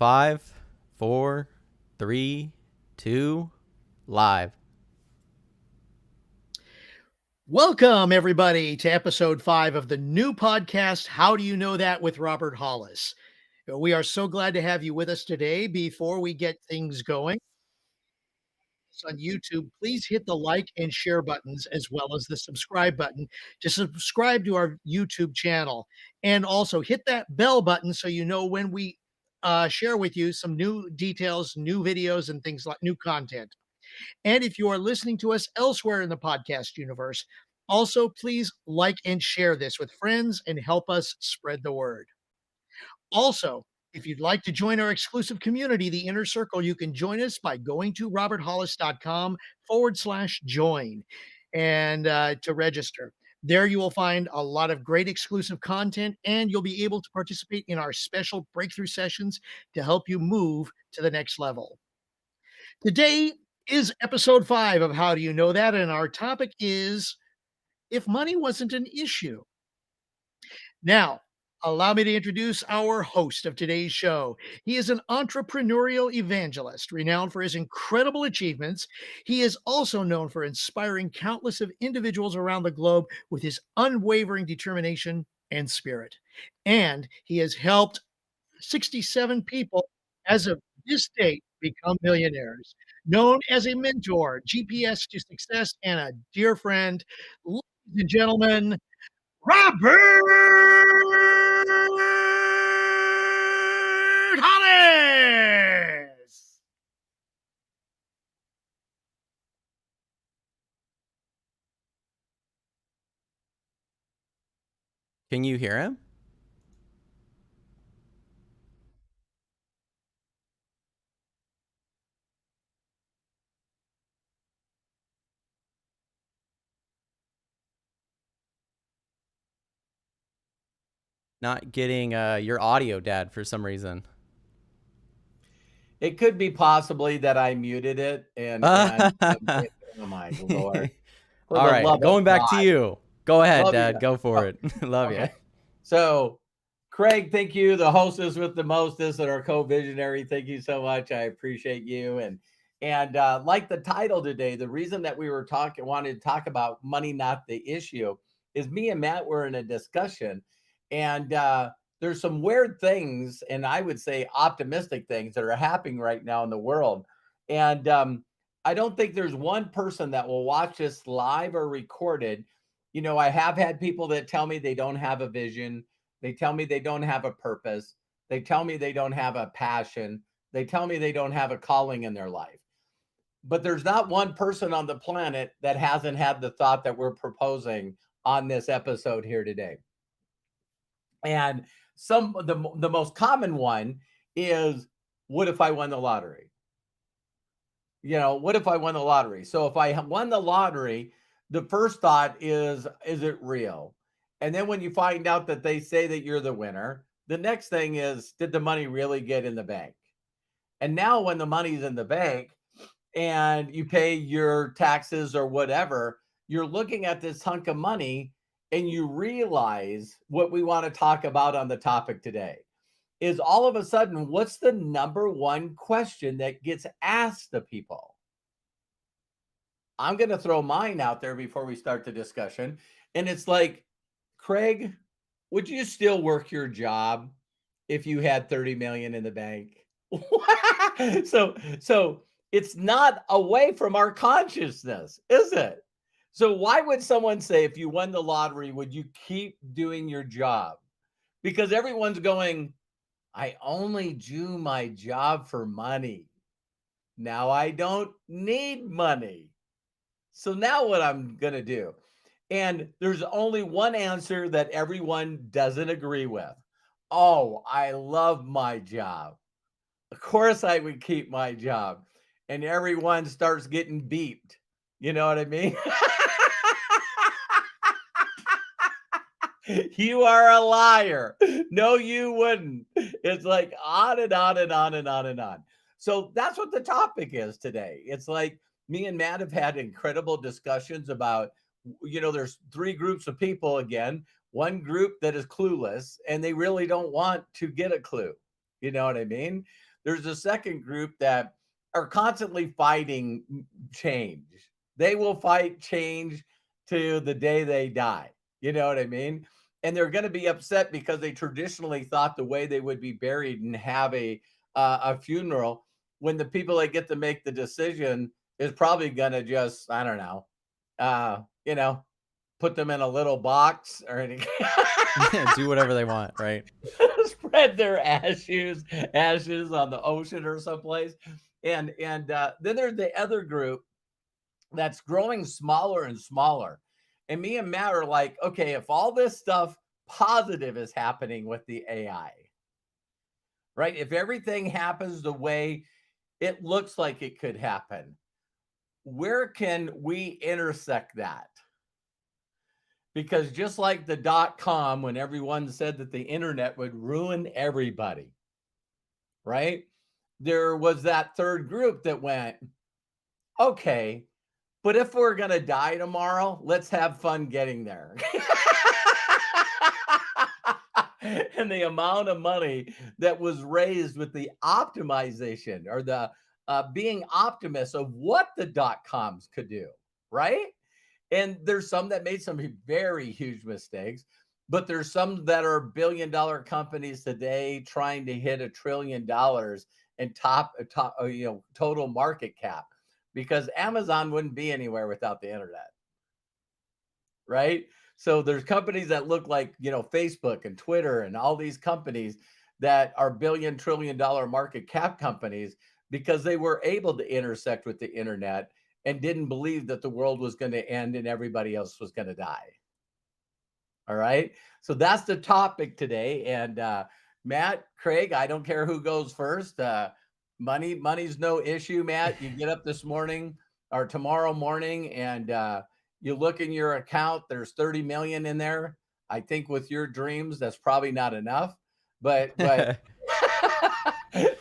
5, 4, 3, 2, live. Welcome, everybody, to episode 5 of the new podcast, How Do You Know That with Robert Hollis. We are so glad to have you with us today. Before we get things going on YouTube, please hit the like and share buttons as well as the subscribe button to subscribe to our YouTube channel. And also hit that bell button so you know when we share with you some new details, new videos, and things like new content. And if you are listening to us elsewhere in the podcast universe, also please like and share this with friends and help us spread the word. Also, if you'd like to join our exclusive community, the Inner Circle, you can join us by going to roberthollis.com/join and to register. There you will find a lot of great exclusive content, and you'll be able to participate in our special breakthrough sessions to help you move to the next level. Today is episode 5 of How Do You Know That? And our topic is if money wasn't an issue. Now, allow me to introduce our host of today's show. He is an entrepreneurial evangelist, renowned for his incredible achievements. He is also known for inspiring countless of individuals around the globe with his unwavering determination and spirit. And he has helped 67 people as of this date become millionaires. Known as a mentor, GPS to success, and a dear friend, ladies and gentlemen, Robert Hollis. Can you hear him? Not getting your audio, Dad, for some reason. It could be possibly that I muted it and oh my Lord. All right, going back to you. Go ahead, Love Dad. you. Go for it. Love Okay. you. So, Craig, thank you. The hostess with the mostest and our co-visionary. Thank you so much. I appreciate you. And like the title today, the reason that we were wanted to talk about money, not the issue, is me and Matt were in a discussion, and there's some weird things, and I would say optimistic things that are happening right now in the world. And I don't think there's one person that will watch this live or recorded. You know, I have had people that tell me they don't have a vision. They tell me they don't have a purpose. They tell me they don't have a passion. They tell me they don't have a calling in their life. But there's not one person on the planet that hasn't had the thought that we're proposing on this episode here today. And the most common one is, what if I won the lottery? You know, what if I won the lottery? So if I won the lottery, the first thought is it real? And then when you find out that they say that you're the winner, the next thing is, did the money really get in the bank? And now when the money's in the bank and you pay your taxes or whatever, you're looking at this hunk of money and you realize what we want to talk about on the topic today is all of a sudden, what's the number one question that gets asked of people? I'm going to throw mine out there before we start the discussion. And it's like, Craig, would you still work your job if you had 30 million in the bank? So it's not away from our consciousness, is it? So why would someone say, if you won the lottery, would you keep doing your job? Because everyone's going, I only do my job for money. Now I don't need money. So now what I'm going to do? And there's only one answer that everyone doesn't agree with. Oh, I love my job. Of course I would keep my job. And everyone starts getting beeped. You know what I mean? You are a liar. No, you wouldn't. It's like on and on and on and on and on. So that's what the topic is today. It's like me and Matt have had incredible discussions about, you know, there's 3 groups of people again. One group that is clueless and they really don't want to get a clue. You know what I mean? there's a second group that are constantly fighting change. They will fight change to the day they die. You know what I mean? And they're going to be upset because they traditionally thought the way they would be buried and have a funeral, when the people that get to make the decision is probably going to just, I don't know, you know, put them in a little box or anything. Do whatever they want, right? Spread their ashes on the ocean or someplace. And then there's the other group that's growing smaller and smaller. And me and Matt are like, okay, if all this stuff positive is happening with the AI, right? If everything happens the way it looks like it could happen, where can we intersect that? Because just like the .com, when everyone said that the internet would ruin everybody, right? There was that third group that went, okay, but if we're going to die tomorrow, let's have fun getting there. And the amount of money that was raised with the optimization or the being optimists of what the .coms could do, right? And there's some that made some very huge mistakes, but there's some that are billion-dollar companies today trying to hit $1 trillion and total market cap, because Amazon wouldn't be anywhere without the internet, right? So there's companies that look like, Facebook and Twitter and all these companies that are billion, trillion-dollar market cap companies because they were able to intersect with the internet and didn't believe that the world was going to end and everybody else was going to die. All right. So that's the topic today. And Matt, Craig, I don't care who goes first. Money's no issue, Matt. You get up this morning or tomorrow morning and you look in your account, there's 30 million in there. I think with your dreams, that's probably not enough, but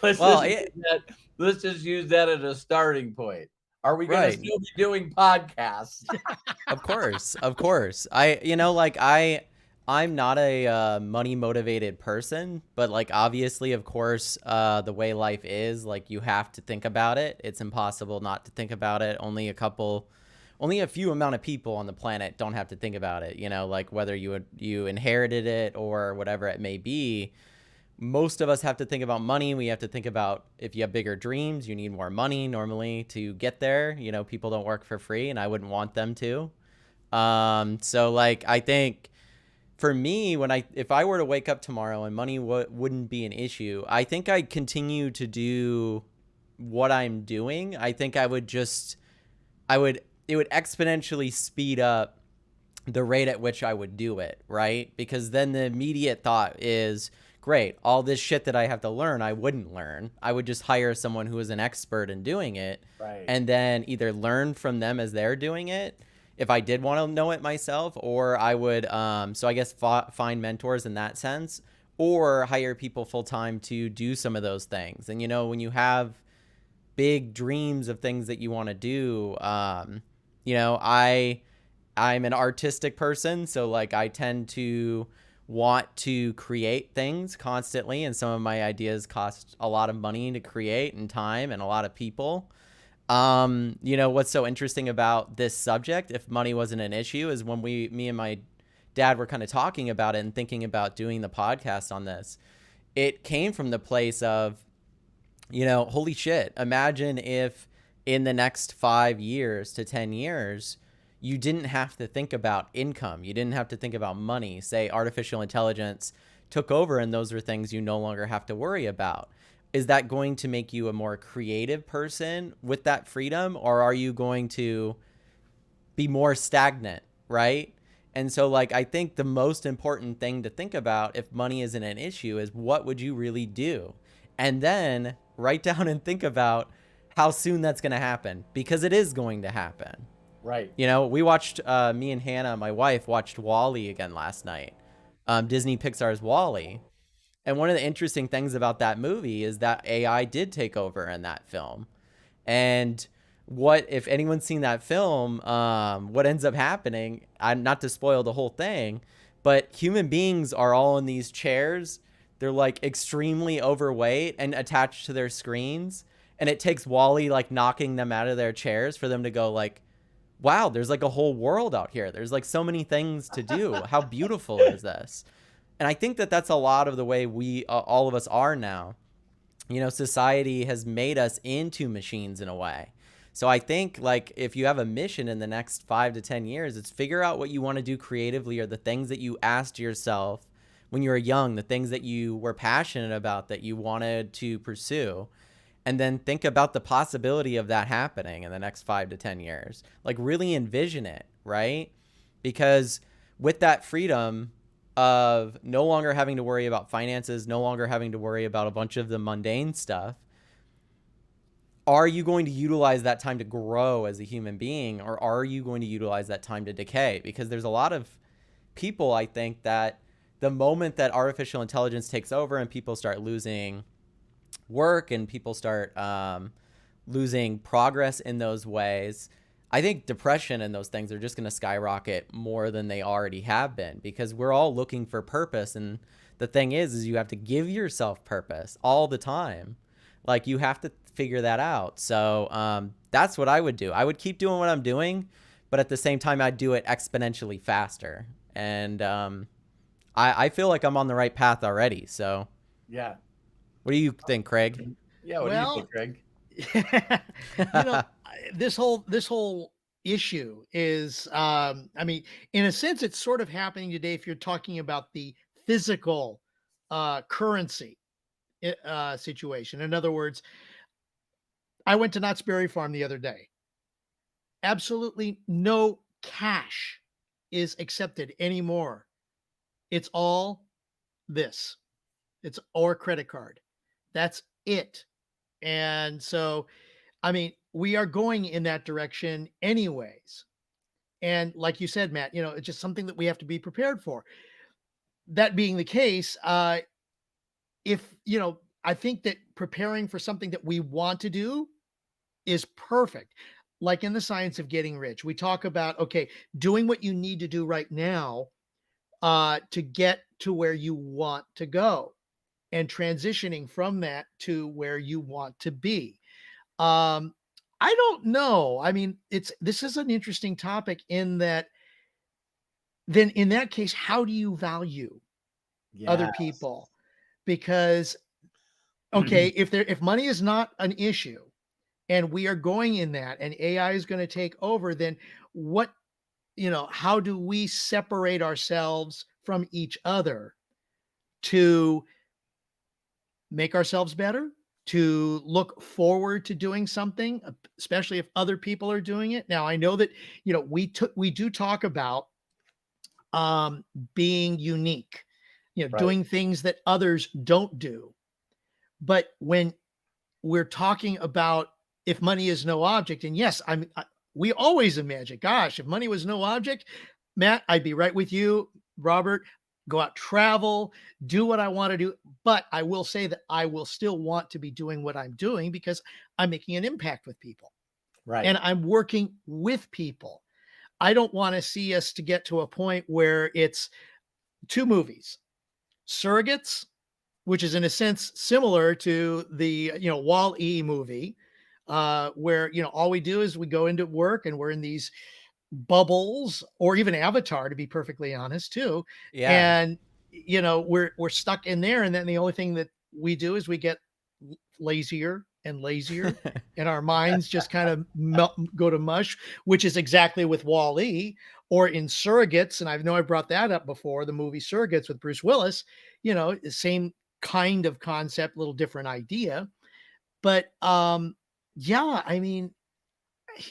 let's just use that as a starting point. Are we going to still be doing podcasts? Of course. I'm not a money motivated person, but like, obviously, of course, the way life is, like, you have to think about it. It's impossible not to think about it. Only a few amount of people on the planet don't have to think about it, like whether you inherited it or whatever it may be. Most of us have to think about money. We have to think about, if you have bigger dreams, you need more money normally to get there. People don't work for free, and I wouldn't want them to. So like, I think for me, if I were to wake up tomorrow and money wouldn't be an issue, I think I'd continue to do what I'm doing. I think it would exponentially speed up the rate at which I would do it, right? Because then the immediate thought is, great, all this shit that I have to learn, I wouldn't learn. I would just hire someone who is an expert in doing it, right, and then either learn from them as they're doing it, if I did want to know it myself, or I would, so I guess find mentors in that sense, or hire people full-time to do some of those things. And, when you have big dreams of things that you want to do, I'm an artistic person, so like, I tend to want to create things constantly, and some of my ideas cost a lot of money to create, and time, and a lot of people. What's so interesting about this subject, if money wasn't an issue, is when me and my dad were kind of talking about it and thinking about doing the podcast on this, it came from the place of, holy shit, imagine if in the next 5 years to 10 years, you didn't have to think about income. You didn't have to think about money. Say artificial intelligence took over and those are things you no longer have to worry about. Is that going to make you a more creative person with that freedom? Or are you going to be more stagnant, right? And so like, I think the most important thing to think about if money isn't an issue is, what would you really do? And then write down and think about how soon that's going to happen, because it is going to happen. Right. We watched, me and Hannah, my wife, watched WALL-E again last night. Disney Pixar's WALL-E. And one of the interesting things about that movie is that AI did take over in that film. And if anyone's seen that film, what ends up happening, not to spoil the whole thing, but human beings are all in these chairs they're like extremely overweight and attached to their screens, and it takes Wally like knocking them out of their chairs for them to go like, wow, there's like a whole world out here. There's like so many things to do. How beautiful is this? And I think that that's a lot of the way we all of us are now. You know, society has made us into machines in a way. So I think like if you have a mission in the next 5 to 10 years, it's figure out what you want to do creatively, or the things that you asked yourself when you were young, the things that you were passionate about that you wanted to pursue. And then think about the possibility of that happening in the next 5 to 10 years. Like really envision it, right? Because with that freedom of no longer having to worry about finances, no longer having to worry about a bunch of the mundane stuff, are you going to utilize that time to grow as a human being, or are you going to utilize that time to decay? Because there's a lot of people, I think, that the moment that artificial intelligence takes over and people start losing work and people start losing progress in those ways, I think depression and those things are just going to skyrocket more than they already have been, because we're all looking for purpose. And the thing is you have to give yourself purpose all the time. Like you have to figure that out. So that's what I would do. I would keep doing what I'm doing, but at the same time, I'd do it exponentially faster. And I feel like I'm on the right path already. So yeah. What do you think, Craig? Yeah. What do you think, Craig? You know, this whole issue is, I mean, in a sense, it's sort of happening today if you're talking about the physical currency situation. In other words, I went to Knott's Berry Farm the other day. Absolutely no cash is accepted anymore. It's all this. It's or credit card. That's it. And so, I mean, we are going in that direction anyways. And like you said, Matt, you know, it's just something that we have to be prepared for. That being the case, if, you know, I think that preparing for something that we want to do is perfect. Like in the science of getting rich, we talk about, okay, doing what you need to do right now to get to where you want to go, and transitioning from that to where you want to be. I don't know. I mean, this is an interesting topic in that then in that case, how do you value other Yes. people? Because okay, if money is not an issue and we are going in that and AI is going to take over, then what, you know, how do we separate ourselves from each other to make ourselves better, to look forward to doing something, especially if other people are doing it? Now, I know that, you know, we do talk about being unique, you know, Right. doing things that others don't do. But when we're talking about if money is no object, and yes, we always imagine, gosh, if money was no object, Matt, I'd be right with you, Robert, go out, travel, do what I want to do. But I will say that I will still want to be doing what I'm doing because I'm making an impact with people. Right. And I'm working with people. I don't want to see us to get to a point where it's two movies, Surrogates, which is in a sense similar to the, you know, Wall-E movie, where, you know, all we do is we go into work and we're in these bubbles, or even Avatar, to be perfectly honest, too. Yeah. And, you know, we're stuck in there. And then the only thing that we do is we get lazier and lazier and our minds just kind of go to mush, which is exactly with Wall-E, or in Surrogates. And I know I brought that up before, the movie Surrogates with Bruce Willis, you know, the same kind of concept, little different idea. But yeah, I mean,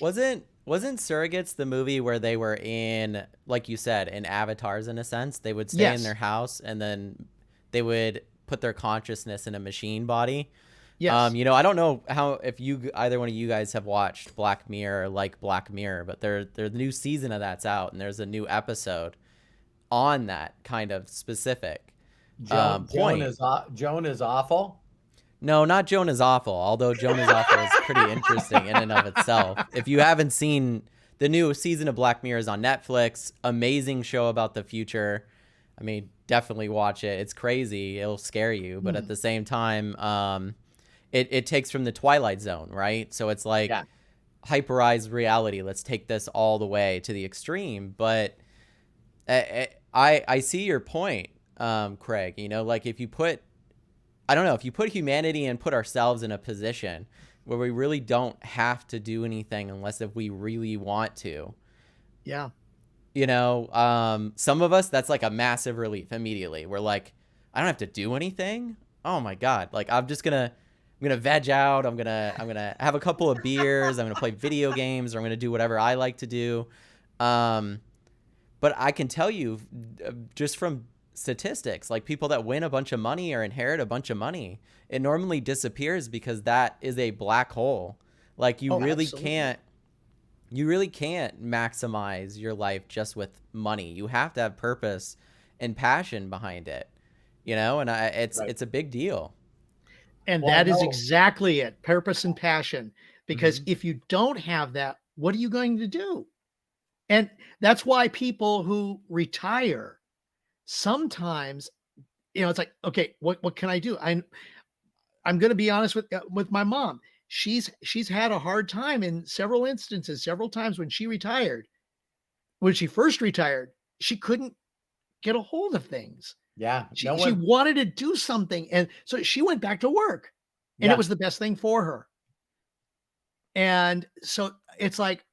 Wasn't Surrogates the movie where they were in, like you said, in avatars in a sense? They would stay in yes, their house and then they would put their consciousness in a machine body. yes. You know, I don't know how, if you either one of you guys have watched Black Mirror or like Black Mirror, but the new season of that's out and there's a new episode on that kind of specific Joan point. Joan is awful. No, not Joan is Awful, although Joan is Awful is pretty interesting in and of itself. If you haven't seen, the new season of Black Mirror is on Netflix, amazing show about the future. I mean, definitely watch it. It's crazy. It'll scare you, but at Mm, the same time, it takes from the Twilight Zone, right? So it's like Yeah. hyperized reality. Let's take this all the way to the extreme. But I see your point, Craig. You know, like if you put, I don't know, if you put humanity and put ourselves in a position where we really don't have to do anything unless if we really want to, yeah. you know, some of us, that's like a massive relief immediately. We're like, I don't have to do anything. Oh my God. Like I'm gonna veg out. I'm gonna have a couple of beers. I'm gonna play video games, or I'm gonna do whatever I like to do. Um, but I can tell you, just from statistics, like people that win a bunch of money or inherit a bunch of money, it normally disappears because that is a black hole. Like Oh, absolutely. you really can't maximize your life just with money. You have to have purpose and passion behind it, you know, and Right. it's a big deal. And Well, that is no. exactly it, purpose and passion, because Hmm. if you don't have that, what are you going to do? And that's why people who retire sometimes, it's like, okay, what can I do? I'm going to be honest with my mom. She's had a hard time in several instances, several times when she retired. When she first retired, she couldn't get a hold of things. Yeah. No She one. wanted to do something, and so she went back to work, and it Yeah. was the best thing for her. And so it's like,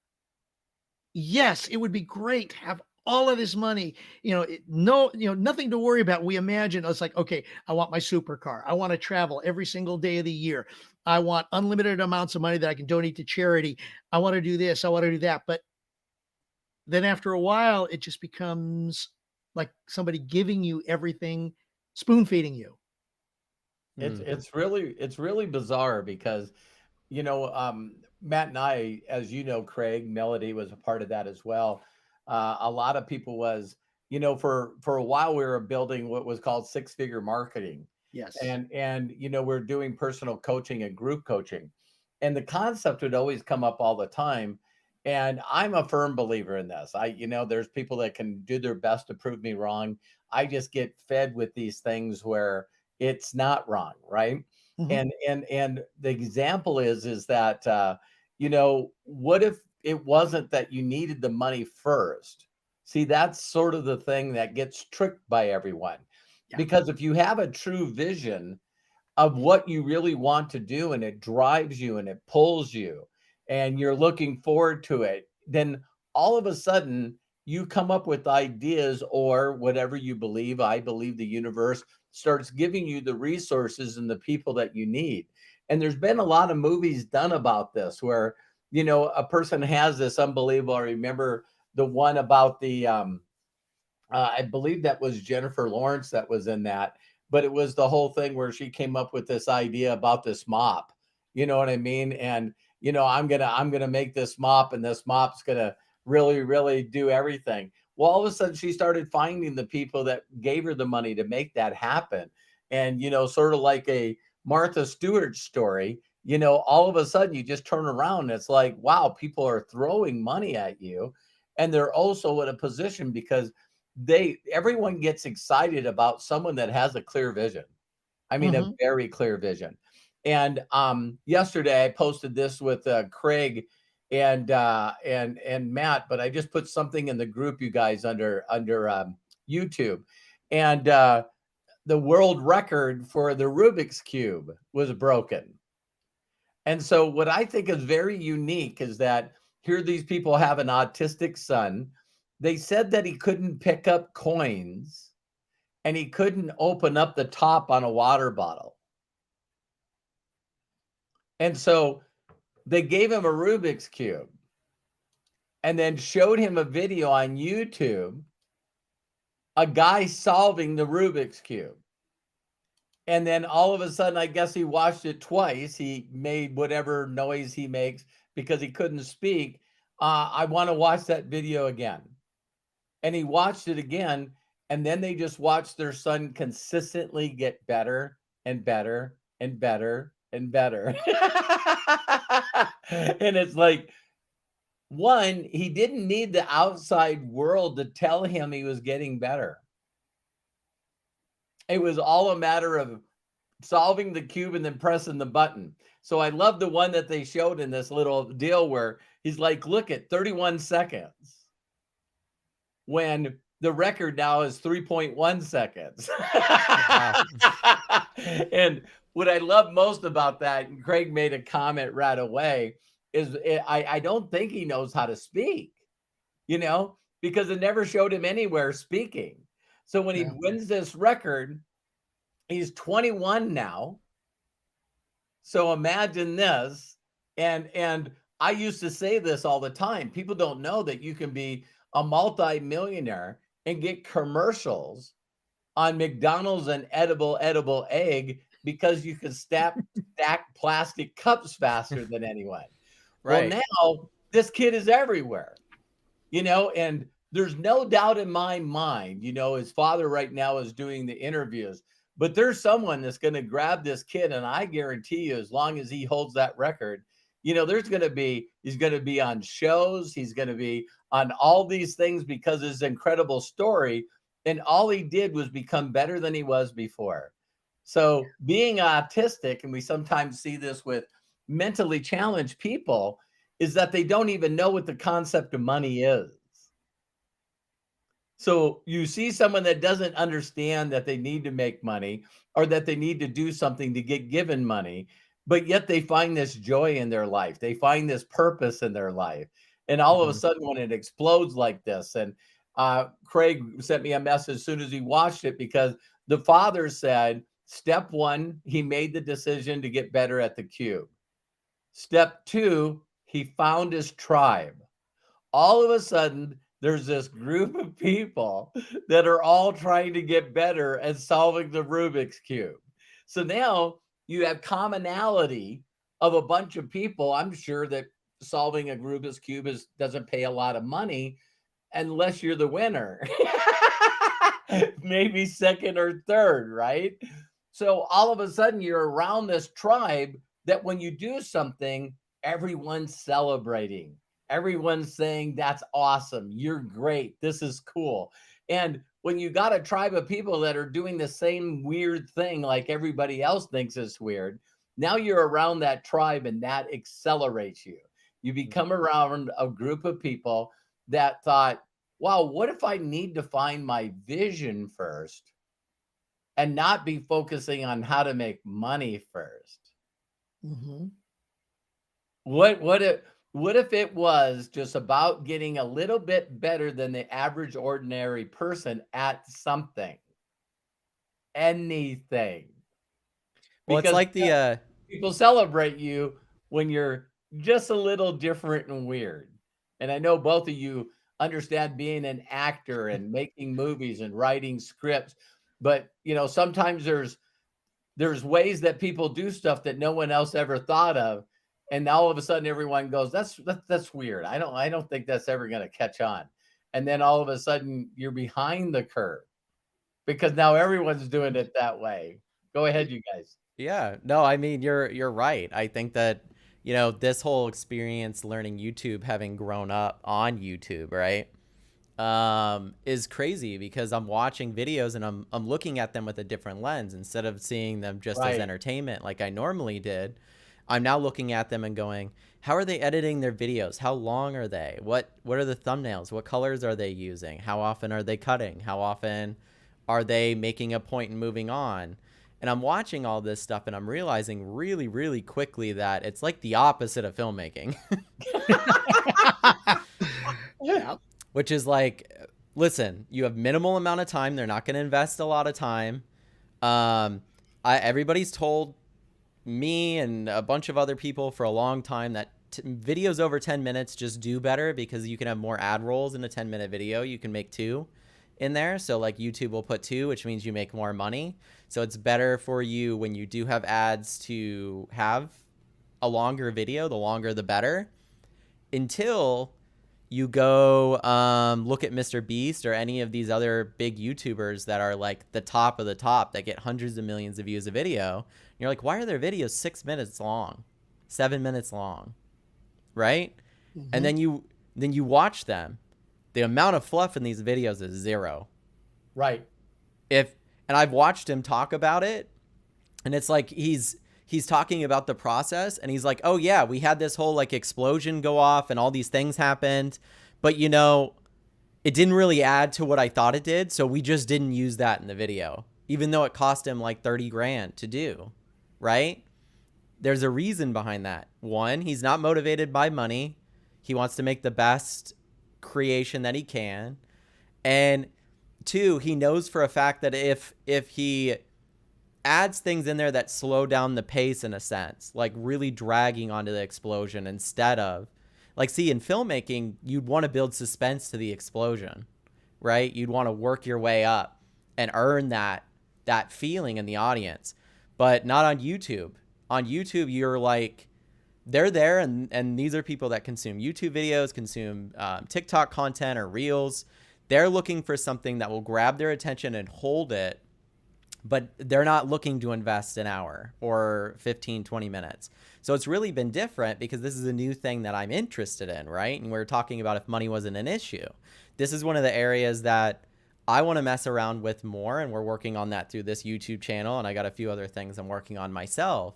yes, it would be great to have all of this money, no, nothing to worry about. We imagine it's like, okay, I want my supercar. I want to travel every single day of the year. I want unlimited amounts of money that I can donate to charity. I want to do this. I want to do that. But then after a while, it just becomes like somebody giving you everything, spoon feeding you. It's Hmm. it's really bizarre because Matt and I, as you know, Craig, Melody was a part of that as well. A lot of people was, for a while we were building what was called six-figure marketing, Yes. and we're doing personal coaching and group coaching, and the concept would always come up all the time. And I'm a firm believer in this. There's people that can do their best to prove me wrong. I just get fed with these things where it's not wrong, right? Mhm. And the example is that what if it wasn't that you needed the money first? See, that's sort of the thing that gets tricked by everyone, Yeah. because if you have a true vision of what you really want to do and it drives you and it pulls you and you're looking forward to it, then all of a sudden you come up with ideas or whatever you believe. I believe the universe starts giving you the resources and the people that you need. And there's been a lot of movies done about this where, a person has this unbelievable. I remember the one about I believe that was Jennifer Lawrence that was in that, but it was the whole thing where she came up with this idea about this mop. You know what I mean? And I'm gonna make this mop, and this mop's gonna really, really do everything. Well, all of a sudden she started finding the people that gave her the money to make that happen. And sort of like a Martha Stewart story, all of a sudden you just turn around and it's like, wow, people are throwing money at you. And they're also in a position because everyone gets excited about someone that has a clear vision. I mean, a Mhm. very clear vision. And yesterday I posted this with Craig and Matt, but I just put something in the group, you guys, under YouTube, and the world record for the Rubik's cube was broken. And so what I think is very unique is that here these people have an autistic son. They said that he couldn't pick up coins and he couldn't open up the top on a water bottle. And so they gave him a Rubik's cube and then showed him a video on YouTube, a guy solving the Rubik's cube. And then all of a sudden, I guess he watched it twice. He made whatever noise he makes because he couldn't speak. I want to watch that video again. And he watched it again. And then they just watched their son consistently get better and better and better and better. And it's like, one, he didn't need the outside world to tell him he was getting better. It was all a matter of solving the cube and then pressing the button. So I love the one that they showed in this little deal where he's like, look at 31 seconds when the record now is 3.1 seconds. Wow. And what I love most about that, and Craig made a comment right away, is I don't think he knows how to speak, because it never showed him anywhere speaking. So when he Yeah. wins this record, he's 21 now. So imagine this. And I used to say this all the time. People don't know that you can be a multi-millionaire and get commercials on McDonald's and edible egg because you can stack plastic cups faster than anyone. Well, Right. now this kid is everywhere, and there's no doubt in my mind, his father right now is doing the interviews, but there's someone that's going to grab this kid. And I guarantee you, as long as he holds that record, he's going to be on shows. He's going to be on all these things because of his incredible story. And all he did was become better than he was before. So being autistic, and we sometimes see this with mentally challenged people, is that they don't even know what the concept of money is. So you see someone that doesn't understand that they need to make money or that they need to do something to get given money, but yet they find this joy in their life. They find this purpose in their life. And all of a sudden when it explodes like this, and Craig sent me a message as soon as he watched it, because the father said, step one, he made the decision to get better at the cube. Step two, he found his tribe. All of a sudden, there's this group of people that are all trying to get better at solving the Rubik's Cube. So now you have commonality of a bunch of people. I'm sure that solving a Rubik's Cube doesn't pay a lot of money unless you're the winner. Maybe second or third, right? So all of a sudden you're around this tribe that when you do something, everyone's celebrating. Everyone's saying, that's awesome. You're great. This is cool. And when you got a tribe of people that are doing the same weird thing like everybody else thinks is weird, now you're around that tribe and that accelerates you. You become around a group of people that thought, wow, what if I need to find my vision first and not be focusing on how to make money first? Mm-hmm. What if it was just about getting a little bit better than the average ordinary person at something, anything? Well, it's Because like the people celebrate you when you're just a little different and weird. And I know both of you understand being an actor and making movies and writing scripts, but sometimes there's ways that people do stuff that no one else ever thought of. And now all of a sudden everyone goes, that's weird. I don't think that's ever going to catch on. And then all of a sudden you're behind the curve because now everyone's doing it that way. Go ahead, you guys. Yeah, no, I mean, you're right. I think that, this whole experience learning YouTube, having grown up on YouTube, right, is crazy because I'm watching videos and I'm looking at them with a different lens instead of seeing them just as Right. entertainment like I normally did. I'm now looking at them and going, how are they editing their videos? How long are they? What are the thumbnails? What colors are they using? How often are they cutting? How often are they making a point and moving on? And I'm watching all this stuff and I'm realizing really, really quickly that it's like the opposite of filmmaking. Yeah. Which is like, listen, you have minimal amount of time. They're not going to invest a lot of time. Everybody's told me and a bunch of other people for a long time that videos over 10 minutes just do better because you can have more ad rolls in a 10-minute video. You can make 2 in there. So like YouTube will put 2, which means you make more money. So it's better for you when you do have ads to have a longer video. The longer, the better. Until you go look at Mr. Beast or any of these other big YouTubers that are like the top of the top that get hundreds of millions of views a video. And you're like, why are their videos 6 minutes long, 7 minutes long, right? Mm-hmm. And then you watch them. The amount of fluff in these videos is 0. Right. If And I've watched him talk about it, and it's like he's talking about the process, and he's like, oh yeah, we had this whole like explosion go off and all these things happened, but you know, it didn't really add to what I thought it did, so we just didn't use that in the video, even though it cost him like 30 grand to do, right? There's a reason behind that. One, he's not motivated by money. He wants to make the best creation that he can. And two, he knows for a fact that if he adds things in there that slow down the pace in a sense, like really dragging onto the explosion instead of, like, see, in filmmaking, you'd want to build suspense to the explosion, right? You'd want to work your way up and earn that feeling in the audience, but not on YouTube. On YouTube, you're like, they're there, and these are people that consume YouTube videos, consume TikTok content or Reels. They're looking for something that will grab their attention and hold it, but they're not looking to invest an hour or 15, 20 minutes. So it's really been different because this is a new thing that I'm interested in, right? And we're talking about if money wasn't an issue. This is one of the areas that I want to mess around with more, and we're working on that through this YouTube channel, and I got a few other things I'm working on myself.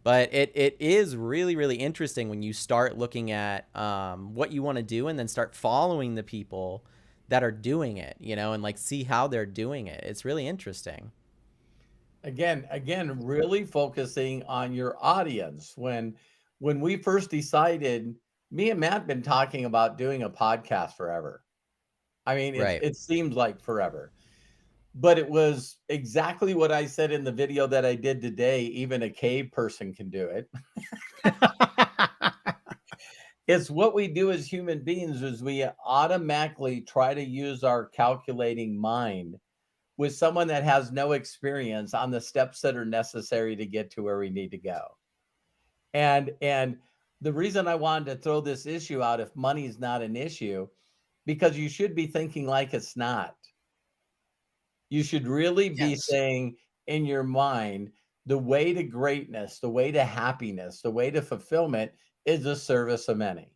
But it is really, really interesting when you start looking at what you want to do and then start following the people that are doing it, you know, and like see how they're doing it. It's really interesting. Again, really focusing on your audience. When we first decided, me and Matt been talking about doing a podcast forever. I mean, Right. it seems like forever. But it was exactly what I said in the video that I did today. Even a cave person can do it. It's what we do as human beings is we automatically try to use our calculating mind with someone that has no experience on the steps that are necessary to get to where we need to go. And the reason I wanted to throw this issue out, if money is not an issue, because you should be thinking like it's not. You should really be Yes. saying in your mind, the way to greatness, the way to happiness, the way to fulfillment is the service of many.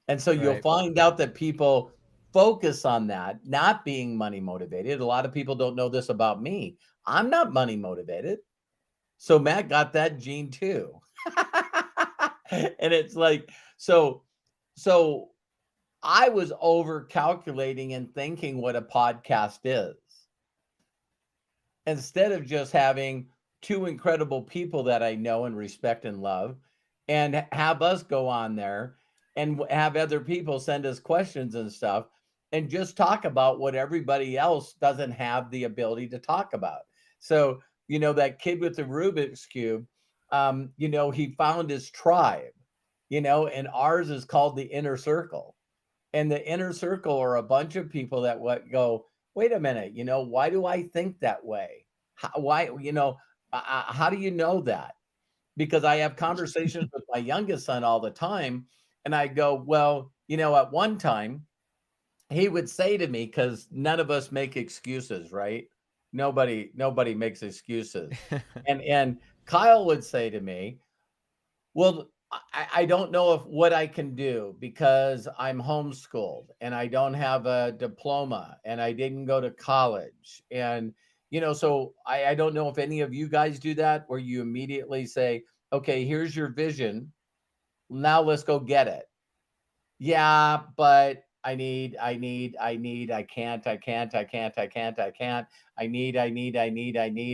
And so you'll Right. find out that people focus on that, not being money motivated. A lot of people don't know this about me. I'm not money motivated. So Matt got that gene too. And it's like, so I was over calculating and thinking what a podcast is, instead of just having two incredible people that I know and respect and love, and have us go on there and have other people send us questions and stuff and just talk about what everybody else doesn't have the ability to talk about. So, you know, that kid with the Rubik's Cube, you know, he found his tribe, you know, and ours is called the Inner Circle. And the Inner Circle are a bunch of people that go, wait a minute, you know, why do I think that way? Why, you know, how do you know that? Because I have conversations with my youngest son all the time, and I go, well, you know, at one time he would say to me, because none of us make excuses, right? Nobody makes excuses. And Kyle would say to me, well, I don't know if what I can do because I'm homeschooled and I don't have a diploma and I didn't go to college. And, you know, so I don't know if any of you guys do that, where you immediately say, okay, here's your vision. Now let's go get it. Yeah, but I can't, I need,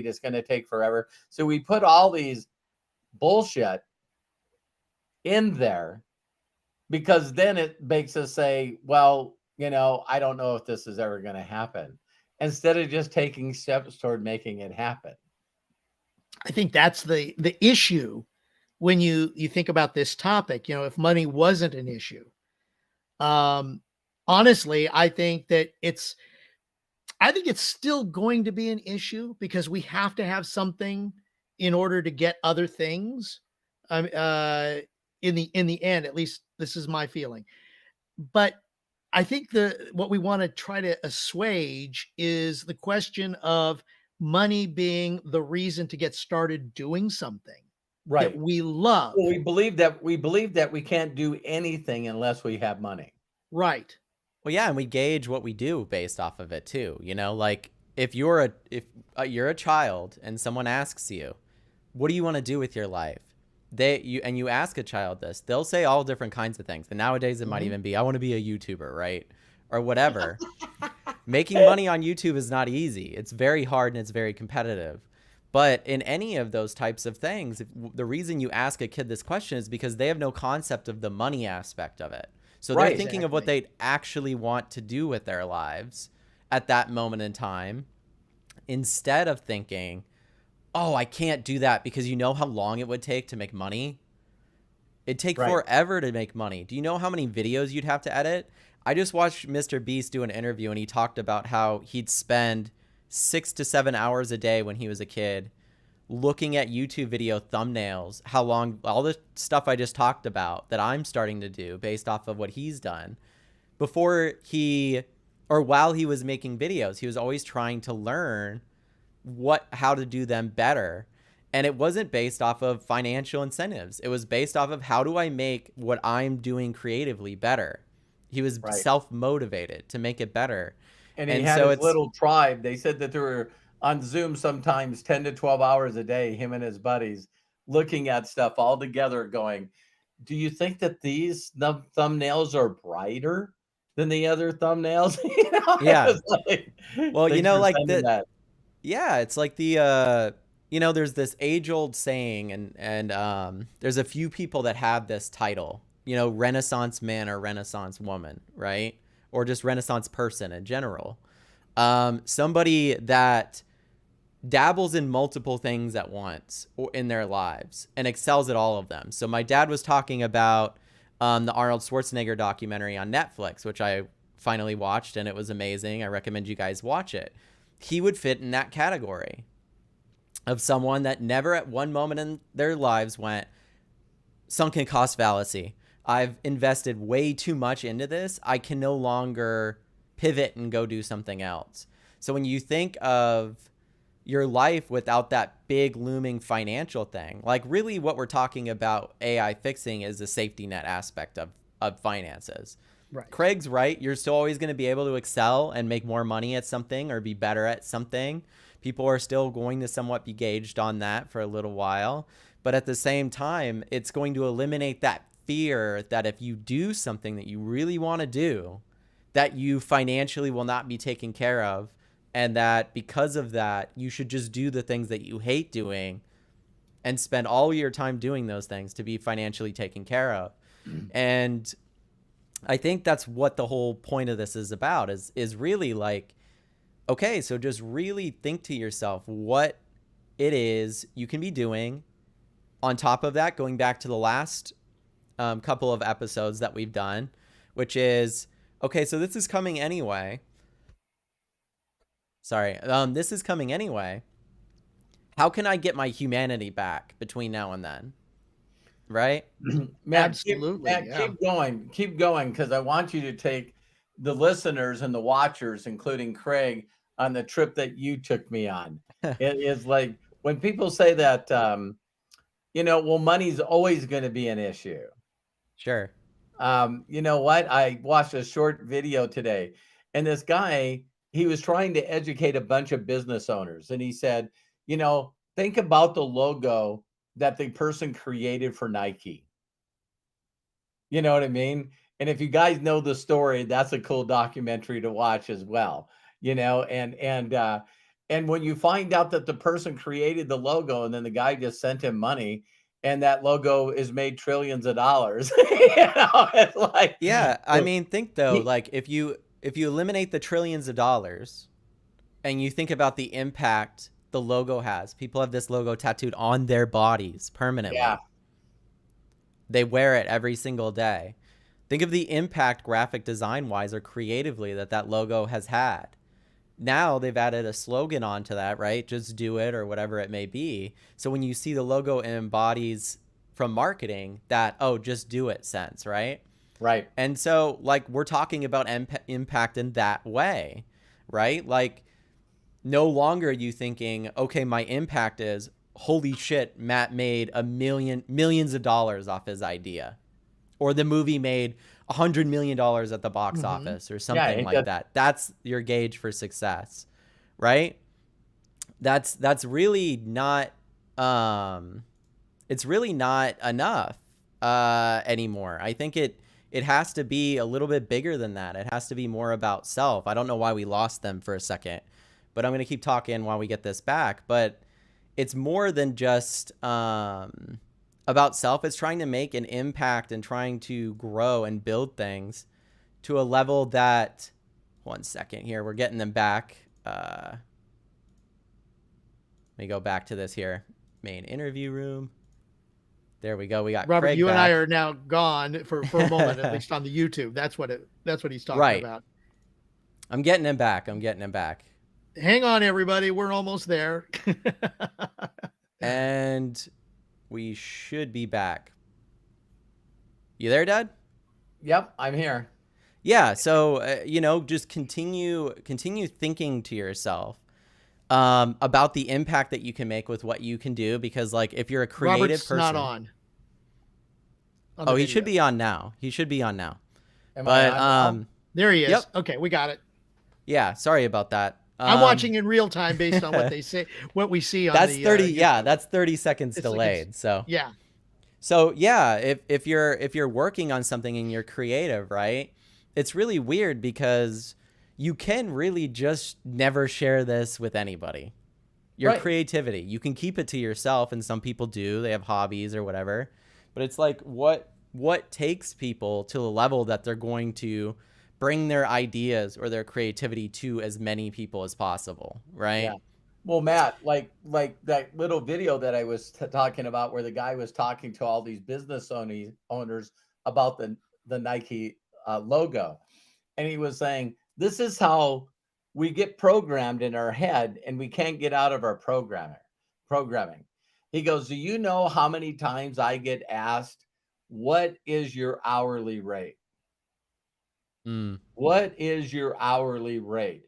it's going to take forever. So we put all these bullshit in there, because then it makes us say, well, you know, I don't know if this is ever going to happen, instead of just taking steps toward making it happen. I think that's the issue when you think about this topic. You know, if money wasn't an issue, honestly, I think it's still going to be an issue, because we have to have something in order to get other things. In the end, at least this is my feeling. But I think what we want to try to assuage is the question of money being the reason to get started doing something Right. that we love. Well, we believe that we can't do anything unless we have money. Right. Well, yeah, and we gauge what we do based off of it too. You know, like if you're a child and someone asks you, what do you want to do with your life? You ask a child this, they'll say all different kinds of things. And nowadays it might even be, I want to be a YouTuber, right? Or whatever. Making money on YouTube is not easy. It's very hard and it's very competitive. But in any of those types of things, the reason you ask a kid this question is because they have no concept of the money aspect of it. So they're thinking of what they actually want to do with their lives at that moment in time, instead of thinking, oh, I can't do that because you know how long it would take to make money? It'd take forever to make money. Do you know how many videos you'd have to edit? I just watched Mr. Beast do an interview, and he talked about how he'd spend 6 to 7 hours a day when he was a kid looking at YouTube video thumbnails, how long, all the stuff I just talked about that I'm starting to do based off of what he's done. While he was making videos, he was always trying to learn how to do them better. And it wasn't based off of financial incentives. It was based off of, how do I make what I'm doing creatively better? He was self-motivated to make it better. And he had his little tribe. They said that there were on Zoom sometimes 10 to 12 hours a day, him and his buddies looking at stuff all together going, do you think that these thumbnails are brighter than the other thumbnails? Yeah. Well, it's like there's this age-old saying, and there's a few people that have this title, Renaissance man or Renaissance woman, right? Or just Renaissance person in general. Somebody that dabbles in multiple things at once in their lives and excels at all of them. So my dad was talking about the Arnold Schwarzenegger documentary on Netflix, which I finally watched, and it was amazing. I recommend you guys watch it. He would fit in that category of someone that never at one moment in their lives went, sunken cost fallacy. I've invested way too much into this. I can no longer pivot and go do something else. So when you think of your life without that big looming financial thing, like really what we're talking about AI fixing is the safety net aspect of finances. Right. Craig's right. You're still always going to be able to excel and make more money at something or be better at something. People are still going to somewhat be gauged on that for a little while. But at the same time, it's going to eliminate that fear that if you do something that you really want to do, that you financially will not be taken care of. And that because of that, you should just do the things that you hate doing and spend all your time doing those things to be financially taken care of. And I think that's what the whole point of this is about, is really like, okay, so just really think to yourself what it is you can be doing. On top of that, going back to the last couple of episodes that we've done, which is, okay, so this is coming anyway. This is coming anyway. How can I get my humanity back between now and then? Right? Matt, Absolutely. Keep going, because I want you to take the listeners and the watchers, including Craig, on the trip that you took me on. It is like when people say that, well, money's always going to be an issue. Sure. You know what? I watched a short video today, and this guy, he was trying to educate a bunch of business owners. And he said, think about the logo that the person created for Nike. You know what I mean? And if you guys know the story, that's a cool documentary to watch as well. And when you find out that the person created the logo and then the guy just sent him money, and that logo is made trillions of dollars, it's like, yeah. I mean, think though, like if you eliminate the trillions of dollars and you think about the impact the logo has, people have this logo tattooed on their bodies permanently. Yeah. They wear it every single day. Think of the impact graphic design wise or creatively that logo has had. Now they've added a slogan onto that, right? Just do it, or whatever it may be. So when you see the logo, it embodies from marketing that, oh, just do it sense, right? Right. And so like we're talking about impact in that way, right? Like no longer are you thinking, okay, my impact is, holy shit, Matt made millions of dollars off his idea, or the movie made $100 million at the box office or something like that. That's your gauge for success. right? That's really not it's really not enough anymore. I think it has to be a little bit bigger than that. It has to be more about self. I don't know why we lost them for a second, but I'm going to keep talking while we get this back. But it's more than just about self. It's trying to make an impact and trying to grow and build things to a level that, one second here, we're getting them back. Let me go back to this here. Main interview room. There we go. We got Robert, Craig you back. and I are now gone for a moment, at least on the YouTube. That's what he's talking Right. about. I'm getting him back. Hang on, everybody. We're almost there. And we should be back. You there, Dad? Yep, I'm here. Yeah. So, just continue thinking to yourself about the impact that you can make with what you can do. Because, like, if you're a creative Robert's person, not on. Oh, he should be on now. Am I on now? There he is. Yep. Okay, we got it. Yeah. Sorry about that. I'm watching in real time based on what they say, what we see on that's the 30. Yeah, that's 30 seconds delayed. So yeah. So yeah, if you're working on something and you're creative, right? It's really weird because you can really just never share this with anybody. Your creativity, you can keep it to yourself, and some people do. They have hobbies or whatever. But it's like what takes people to a level that they're going to bring their ideas or their creativity to as many people as possible, right? Yeah. Well, Matt, like that little video that I was talking about where the guy was talking to all these business owners about the Nike logo. And he was saying, this is how we get programmed in our head and we can't get out of our programming. He goes, do you know how many times I get asked, what is your hourly rate? What is your hourly rate?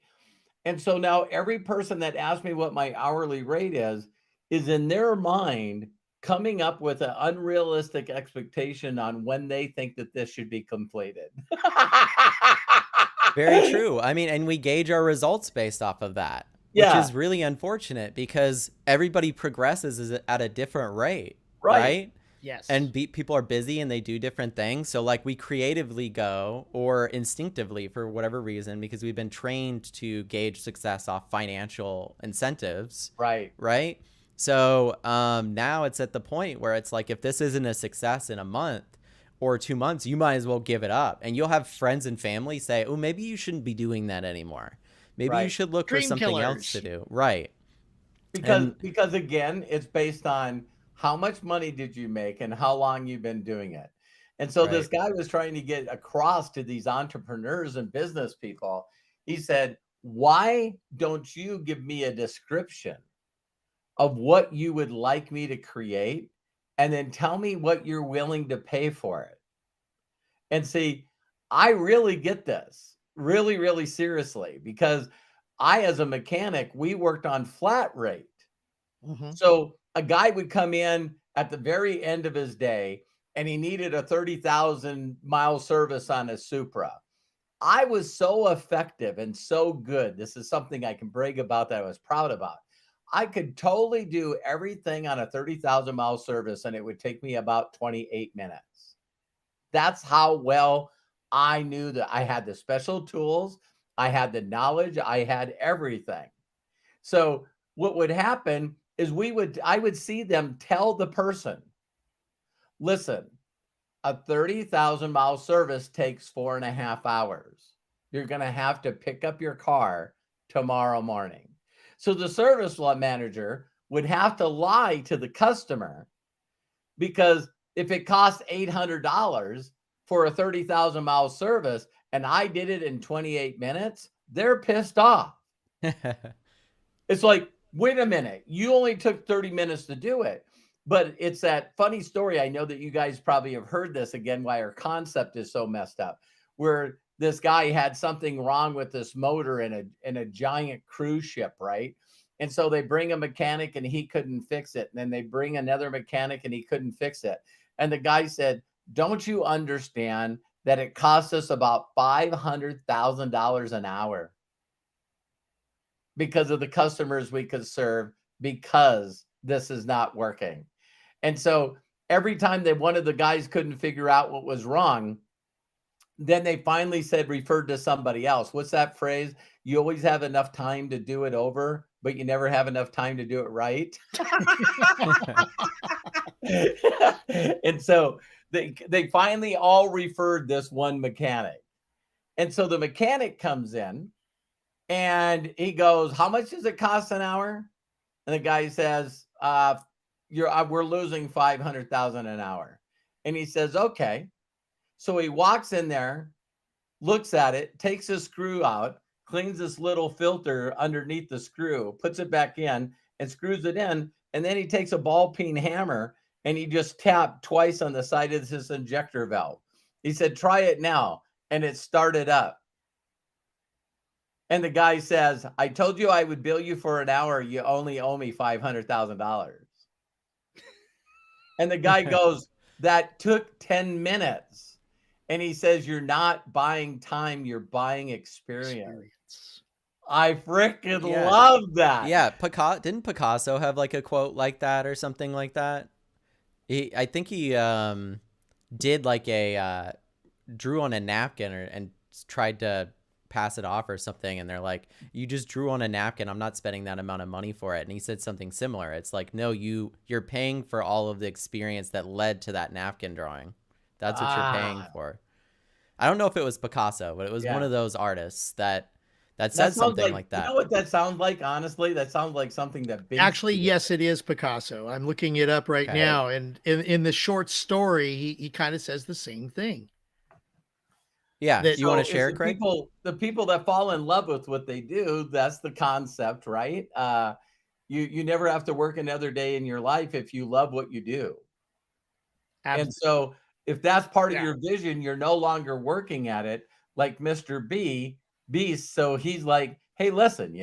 And so now every person that asks me what my hourly rate is in their mind coming up with an unrealistic expectation on when they think that this should be completed. Very true. I mean, and we gauge our results based off of that, which is really unfortunate because everybody progresses at a different rate, right? Yes. And people are busy and they do different things. So like we creatively go, or instinctively for whatever reason, because we've been trained to gauge success off financial incentives. Right. So now it's at the point where it's like, if this isn't a success in a month or 2 months, you might as well give it up. And you'll have friends and family say, oh, maybe you shouldn't be doing that anymore. Maybe you should look for something else to do. Right. Because again, it's based on how much money did you make and how long you've been doing it. And so this guy was trying to get across to these entrepreneurs and business people. He said, why don't you give me a description of what you would like me to create? And then tell me what you're willing to pay for it. And see, I really get this really, really seriously, because I, as a mechanic, we worked on flat rate. So a guy would come in at the very end of his day and he needed a 30,000 mile service on a Supra. I was so effective and so good. This is something I can brag about that I was proud about. I could totally do everything on a 30,000 mile service and it would take me about 28 minutes. That's how well I knew that I had the special tools. I had the knowledge. I had everything. So what would happen is I would see them tell the person, listen, a 30,000 mile service takes 4.5 hours. You're going to have to pick up your car tomorrow morning. So the service manager would have to lie to the customer, because if it costs $800 for a 30,000 mile service and I did it in 28 minutes, they're pissed off. It's like, wait a minute, you only took 30 minutes to do it. But it's that funny story. I know that you guys probably have heard this again, why our concept is so messed up, where this guy had something wrong with this motor in a giant cruise ship, right? And so they bring a mechanic and he couldn't fix it. And then they bring another mechanic and he couldn't fix it. And the guy said, don't you understand that it costs us about $500,000 an hour? because of the customers we could serve, because this is not working. And so every time that one of the guys couldn't figure out what was wrong, then they finally said, referred to somebody else. What's that phrase? You always have enough time to do it over, but you never have enough time to do it right. And so they finally all referred this one mechanic. And so the mechanic comes in and he goes, how much does it cost an hour? And the guy says, we're losing 500,000 an hour. And he says, okay. So he walks in there, looks at it, takes his screw out, cleans this little filter underneath the screw, puts it back in and screws it in. And then he takes a ball peen hammer and he just tapped twice on the side of this injector valve. He said, try it now. And it started up. And the guy says, I told you I would bill you for an hour. You only owe me $500,000. And the guy goes, that took 10 minutes. And he says, you're not buying time, you're buying experience. I freaking love that. Yeah, didn't Picasso have like a quote like that or something like that? I think he did like a drew on a napkin and tried to pass it off or something, and they're like, you just drew on a napkin, I'm not spending that amount of money for it. And he said something similar. It's like, no, you're paying for all of the experience that led to that napkin drawing. That's what you're paying for. I don't know if it was Picasso, but it was one of those artists that said something like that. You know what that sounds like? Honestly, that sounds like something that actually, yes, it is Picasso. I'm looking it up right now, and in the short story, he kind of says the same thing. Yeah, you want to share, Craig? The people that fall in love with what they do, that's the concept, right? You never have to work another day in your life if you love what you do. Absolutely. And so if that's part of your vision, you're no longer working at it like Mr. Beast. So he's like, hey, listen,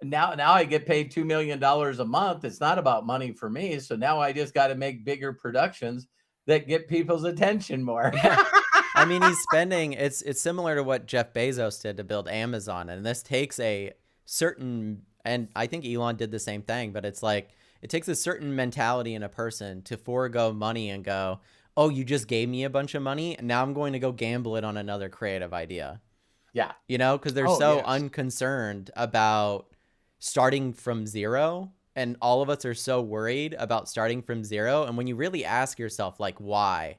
now I get paid $2 million a month. It's not about money for me. So now I just got to make bigger productions that get people's attention more. I mean, he's spending, it's similar to what Jeff Bezos did to build Amazon. And this takes a certain, and I think Elon did the same thing, but it's like, it takes a certain mentality in a person to forego money and go, oh, you just gave me a bunch of money, and now I'm going to go gamble it on another creative idea. Yeah. Because they're so unconcerned about starting from zero. And all of us are so worried about starting from zero. And when you really ask yourself, like, why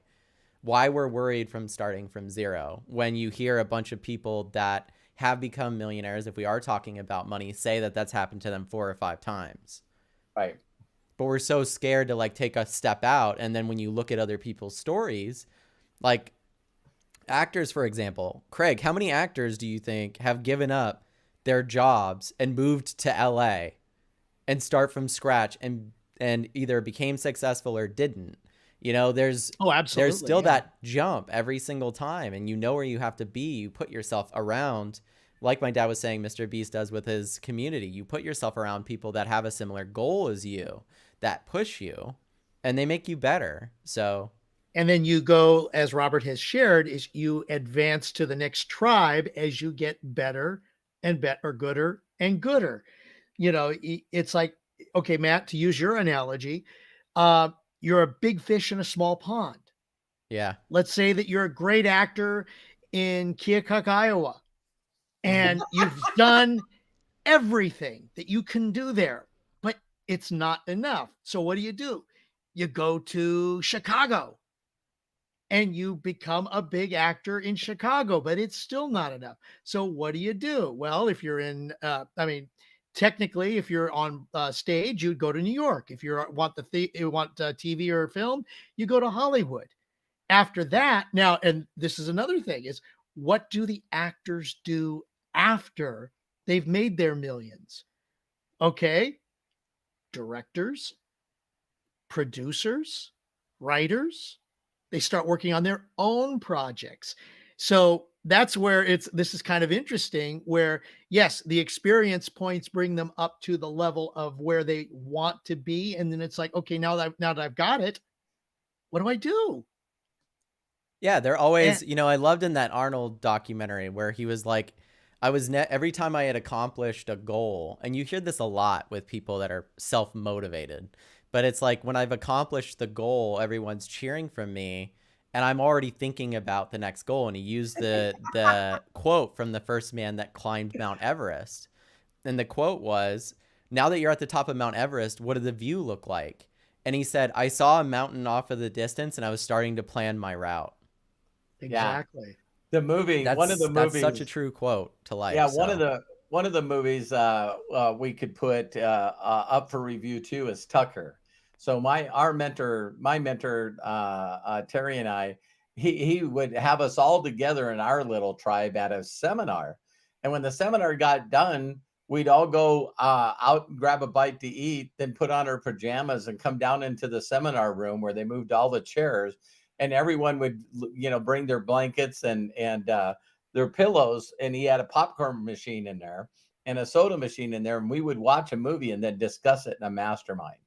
we're worried from starting from zero, when you hear a bunch of people that have become millionaires, if we are talking about money, say that that's happened to them 4 or 5 times. Right. But we're so scared to like take a step out. And then when you look at other people's stories, like actors, for example, Craig, how many actors do you think have given up their jobs and moved to LA and start from scratch and either became successful or didn't? There's still that jump every single time, and where you have to be. You put yourself around, like my dad was saying, Mr. Beast does with his community. You put yourself around people that have a similar goal as you, that push you, and they make you better. So, and then you go, as Robert has shared, is you advance to the next tribe as you get better and better, gooder and gooder. It's like, okay, Matt, to use your analogy, you're a big fish in a small pond. Yeah. Let's say that you're a great actor in Keokuk, Iowa, and you've done everything that you can do there, but it's not enough. So what do? You go to Chicago and you become a big actor in Chicago, but it's still not enough. So what do? Well, if you're in, technically, if you're on stage, you'd go to New York. If you want TV or film, you go to Hollywood. After that, now, and this is another thing, is what do the actors do after they've made their millions? Okay, directors, producers, writers, they start working on their own projects. So that's where this is kind of interesting, where yes, the experience points bring them up to the level of where they want to be. And then it's like, okay, now that I've got it, what do I do? Yeah, they're always, I loved in that Arnold documentary where he was like, every time I had accomplished a goal, and you hear this a lot with people that are self-motivated, but it's like when I've accomplished the goal, everyone's cheering from me, and I'm already thinking about the next goal. And he used the quote from the first man that climbed Mount Everest. And the quote was, "Now that you're at the top of Mount Everest, what did the view look like?" And he said, "I saw a mountain off of the distance and I was starting to plan my route." Yeah. Exactly. The movie, one of the That's such a movies, true quote to yeah, life. So one of the movies we could put up for review too is Tucker. So my mentor Terry and I, he would have us all together in our little tribe at a seminar, and when the seminar got done, we'd all go out and grab a bite to eat, then put on our pajamas and come down into the seminar room where they moved all the chairs, and everyone would bring their blankets and their pillows, and he had a popcorn machine in there and a soda machine in there, and we would watch a movie and then discuss it in a mastermind.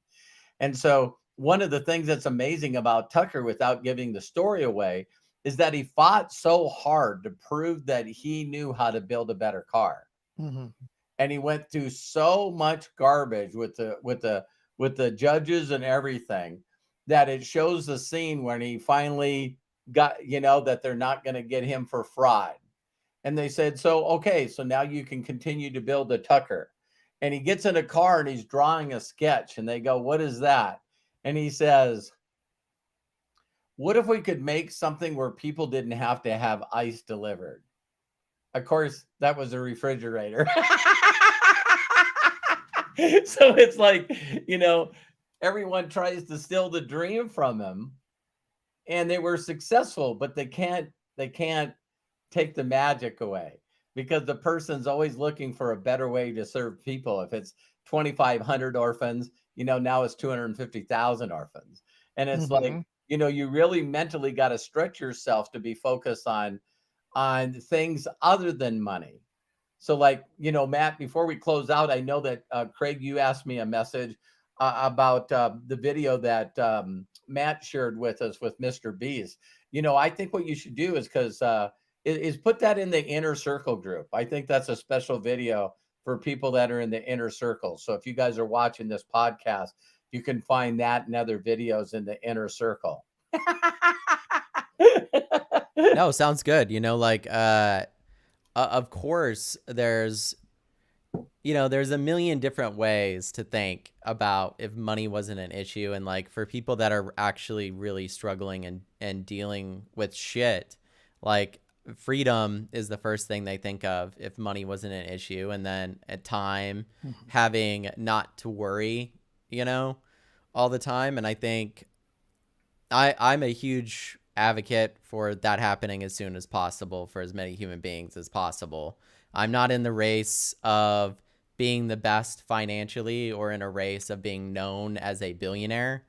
And so one of the things that's amazing about Tucker, without giving the story away, is that he fought so hard to prove that he knew how to build a better car. Hmm. And he went through so much garbage with the judges and everything, that it shows the scene when he finally got, that they're not going to get him for fraud. And they said, so, okay, so now you can continue to build a Tucker. And he gets in a car and he's drawing a sketch, and they go, what is that? And he says, what if we could make something where people didn't have to have ice delivered? Of course, that was a refrigerator. So it's like, everyone tries to steal the dream from him, and they were successful, but they can't take the magic away, because the person's always looking for a better way to serve people. If it's 2,500 orphans, now it's 250,000 orphans. And it's like, Hmm. you really mentally got to stretch yourself to be focused on things other than money. So, like, Matt, before we close out, I know that Craig, you asked me a message about the video that Matt shared with us with Mr. Beast. I think what you should do is, because is put that in the Inner Circle group. I think that's a special video for people that are in the Inner Circle. So if you guys are watching this podcast, you can find that and other videos in the Inner Circle. no, sounds good. Of course, there's a million different ways to think about if money wasn't an issue. And like for people that are actually really struggling and dealing with shit, like freedom is the first thing they think of if money wasn't an issue. And then at time, having not to worry, all the time. And I think I'm a huge advocate for that happening as soon as possible for as many human beings as possible. I'm not in the race of being the best financially or in a race of being known as a billionaire.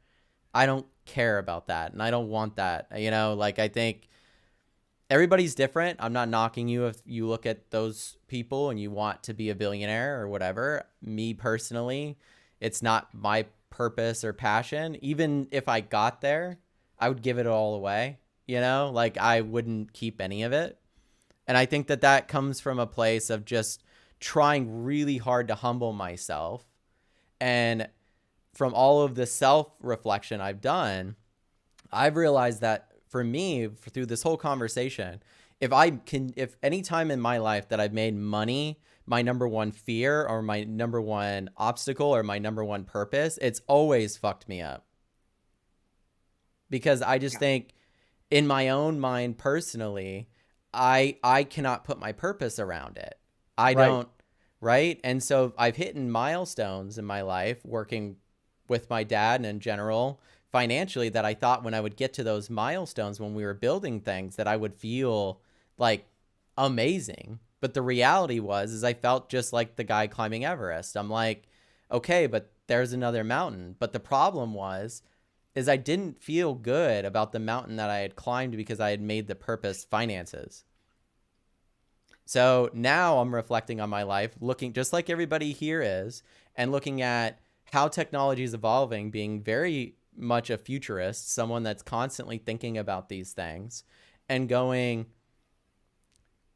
I don't care about that, and I don't want that. Like I think everybody's different. I'm not knocking you if you look at those people and you want to be a billionaire or whatever. Me personally, it's not my purpose or passion. Even if I got there, I would give it all away, like I wouldn't keep any of it. And I think that comes from a place of just trying really hard to humble myself. And from all of the self-reflection I've done, I've realized that for me, through this whole conversation, if any time in my life that I've made money my number one fear or my number one obstacle or my number one purpose, it's always fucked me up. Because I just think in my own mind personally, I cannot put my purpose around it. I don't, right? And so I've hit milestones in my life working with my dad and in general financially that I thought when I would get to those milestones when we were building things that I would feel like amazing. But the reality is I felt just like the guy climbing Everest. I'm like, okay, but there's another mountain. But the problem is I didn't feel good about the mountain that I had climbed because I had made the purpose finances. So now I'm reflecting on my life, looking just like everybody here is, and looking at how technology is evolving, being very much a futurist, someone that's constantly thinking about these things and going,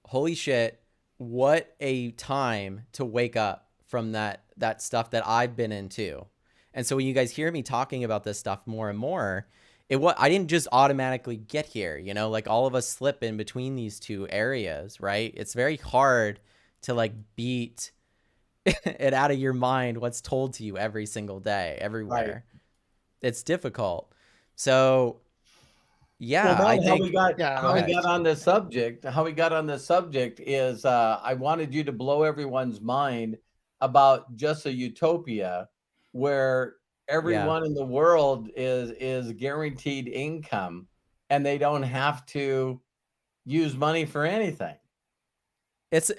holy shit, what a time to wake up from that stuff that I've been into. And so when you guys hear me talking about this stuff more and more, I didn't just automatically get here, you know, like all of us slip in between these two areas, right? It's very hard to like beat it out of your mind what's told to you every single day, everywhere. Right. It's difficult. So Well, yeah, I man, think Yeah, go how we ahead. got on this subject, is I wanted you to blow everyone's mind about just a utopia where Yeah. everyone in the world is guaranteed income and they don't have to use money for anything.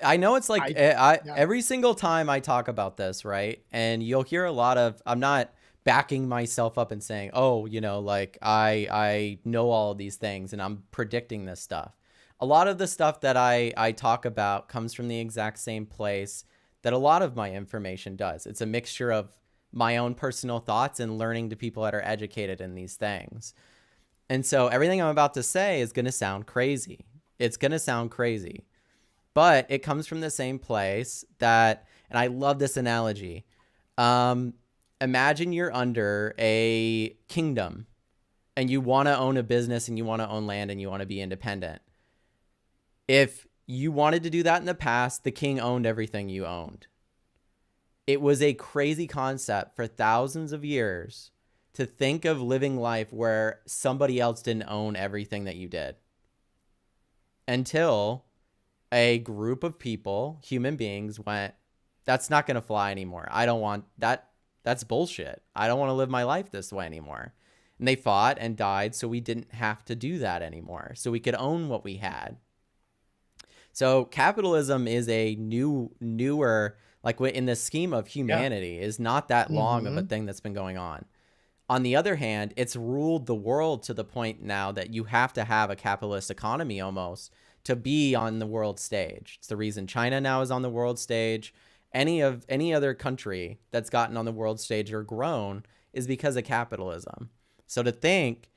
I know it's like I yeah. every single time I talk about this, right? And you'll hear a lot of, I'm not backing myself up and saying, "Oh, you know, like I know all of these things and I'm predicting this stuff." A lot of the stuff that I talk about comes from the exact same place that a lot of my information does. It's a mixture of my own personal thoughts and learning to people that are educated in these things. And so everything I'm about to say is going to sound crazy. It's going to sound crazy, but it comes from the same place that, and I love this analogy. Um, Imagine you're under a kingdom and you want to own a business and you want to own land and you want to be independent. If you wanted to do that in the past, the king owned everything you owned. It was a crazy concept for thousands of years to think of living life where somebody else didn't own everything that you did, until a group of people, human beings, went, that's not going to fly anymore. I don't want that. That's bullshit. I don't want to live my life this way anymore. And they fought and died so we didn't have to do that anymore. So we could own what we had. So capitalism is a newer, like in the scheme of Yeah. humanity, is not that long of a Mhm. thing that's been going on. On the other hand, it's ruled the world to the point now that you have to have a capitalist economy almost to be on the world stage. It's the reason China now is on the world stage. Any other country that's gotten on the world stage or grown is because of capitalism. So to think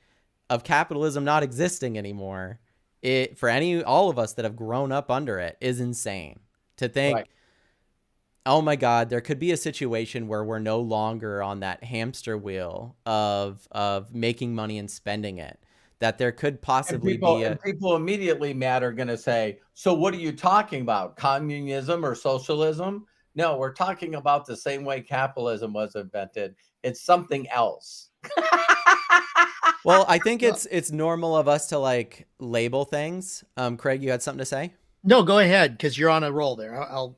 of capitalism not existing anymore, it for all of us that have grown up under it is insane. To Right. think, oh my God, there could be a situation where we're no longer on that hamster wheel of making money and spending it. That there could possibly be a, And people immediately mad are going to say, "So what are you talking about? Communism or socialism?" No, we're talking about the same way capitalism was invented. It's something else. well, I think Well, it's normal of us to like label things. Craig, you had something to say? no, go ahead because you're on a roll there. I'll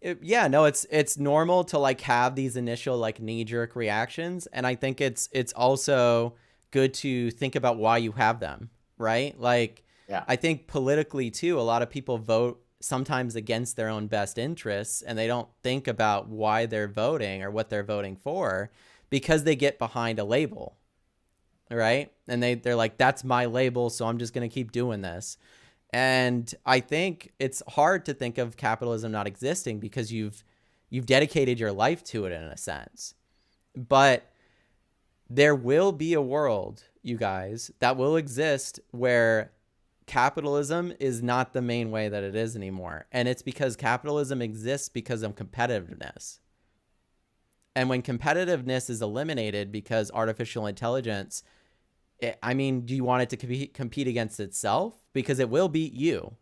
Yeah, no, it's normal to like have these initial like knee-jerk reactions, and I think it's also good to think about why you have them, right? Like Yeah. I think politically too, a lot of people vote sometimes against their own best interests and they don't think about why they're voting or what they're voting for because they get behind a label, right? And they're like, that's my label, so I'm just going to keep doing this. And I think it's hard to think of capitalism not existing because you've dedicated your life to it in a sense. But there will be a world, you guys, that will exist where capitalism is not the main way that it is anymore. And it's because capitalism exists because of competitiveness. And when competitiveness is eliminated because artificial intelligence, I mean, do you want it to compete against itself? Because it will beat you.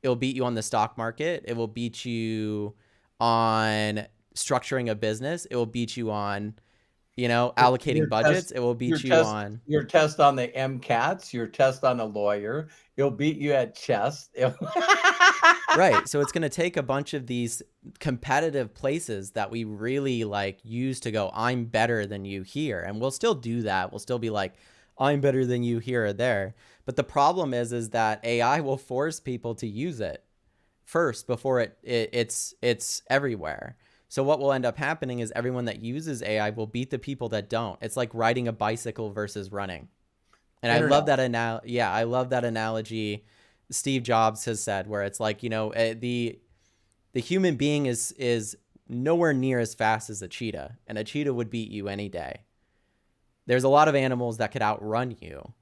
It will beat you on the stock market. It will beat you on structuring a business. It will beat you on, allocating Your test, budgets. It will your beat you test, on. your test on the MCATs, your test on a lawyer. It'll beat you at chess. Right. So it's going to take a bunch of these competitive places that we really like use to go, I'm better than you here. And we'll still do that. We'll still be like, I'm better than you here or there. But the problem is that AI will force people to use it first before it's everywhere. So what will end up happening is everyone that uses AI will beat the people that don't. It's like riding a bicycle versus running. And I love Internet. that I love that analogy Steve Jobs has said, where it's like, the human being is nowhere near as fast as a cheetah, and a cheetah would beat you any day. There's a lot of animals that could outrun you,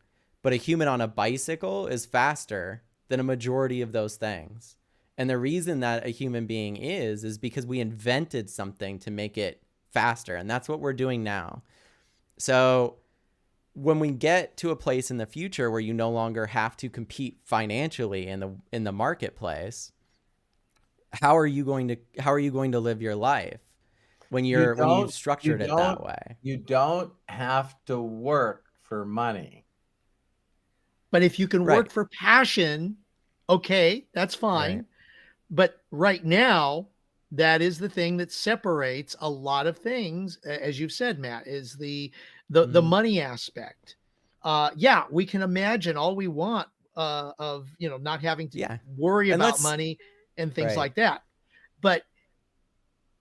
but a human on a bicycle is faster than a majority of those things. And the reason that a human being is because we invented something to make it faster. And that's what we're doing now. So when we get to a place in the future where you no longer have to compete financially in the marketplace, how are you going to live your life when you've structured it that way? You don't have to work for money. But if you can Right. work for passion, okay, that's fine. Right. But right now, that is the thing that separates a lot of things, as you've said, Matt, is the Mhm. money aspect. Yeah, we can imagine all we want of not having to Yeah. worry And about let's money and things right. like that. But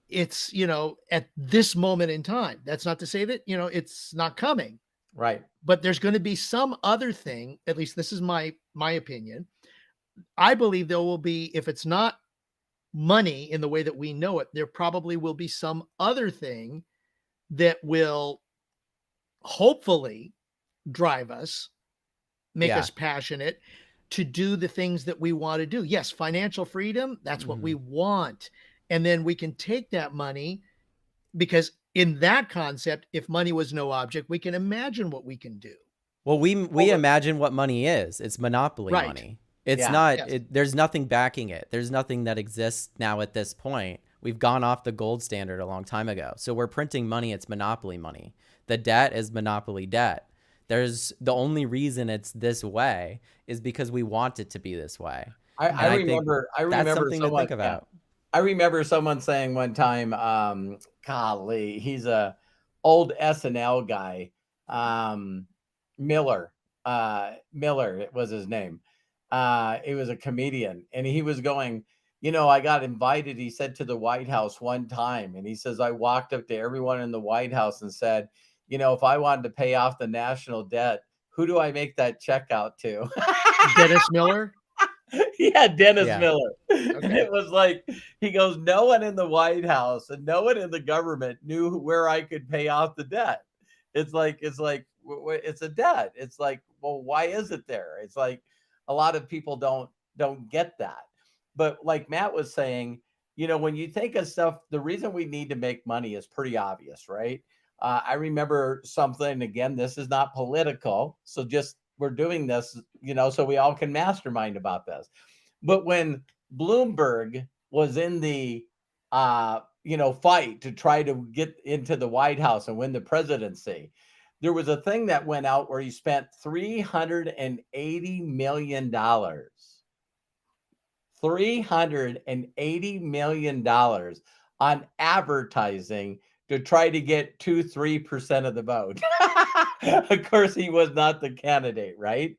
it's at this moment in time. That's not to say that it's not coming, Right. but there's going to be some other thing. At least this is my opinion. I believe there will be, if it's not money in the way that we know it, there probably will be some other thing that will hopefully drive us, make Yeah. us passionate to do the things that we want to do. Yes, financial freedom, that's what we Mhm. want. And then we can take that money, because in that concept, if money was no object, we can imagine what we can do. Well, Well, we imagine what money is. It's monopoly Right. money. It's yeah. not Yes. there's nothing backing it. There's nothing that exists now at this point. We've gone off the gold standard a long time ago. So we're printing money, it's monopoly money. The debt is monopoly debt. There's the only reason it's this way is because we want it to be this way. I And I think remember that's something to someone, think yeah. about. I remember someone saying one time, golly, he's a old SNL guy, um, Miller, Miller, it was his name. He was a comedian, and he was going, I got invited, he said, to the White House one time, and he says, I walked up to everyone in the White House and said, if I wanted to pay off the national debt, who do I make that check out to? Dennis Miller. Yeah, Dennis Yeah. Miller. And Okay. it was like, he goes, no one in the White House and no one in the government knew where I could pay off the debt. It's like, it's a debt. It's like, well, why is it there? It's like a lot of people don't get that. But like Matt was saying, when you think of stuff, the reason we need to make money is pretty obvious, right? I remember something, again, this is not political. So just we're doing this, so we all can mastermind about this. But when Bloomberg was in the fight to try to get into the White House and win the presidency, there was a thing that went out where he spent $380 million. $380 million on advertising to try to get 2-3% of the vote. Of course, he was not the candidate, right?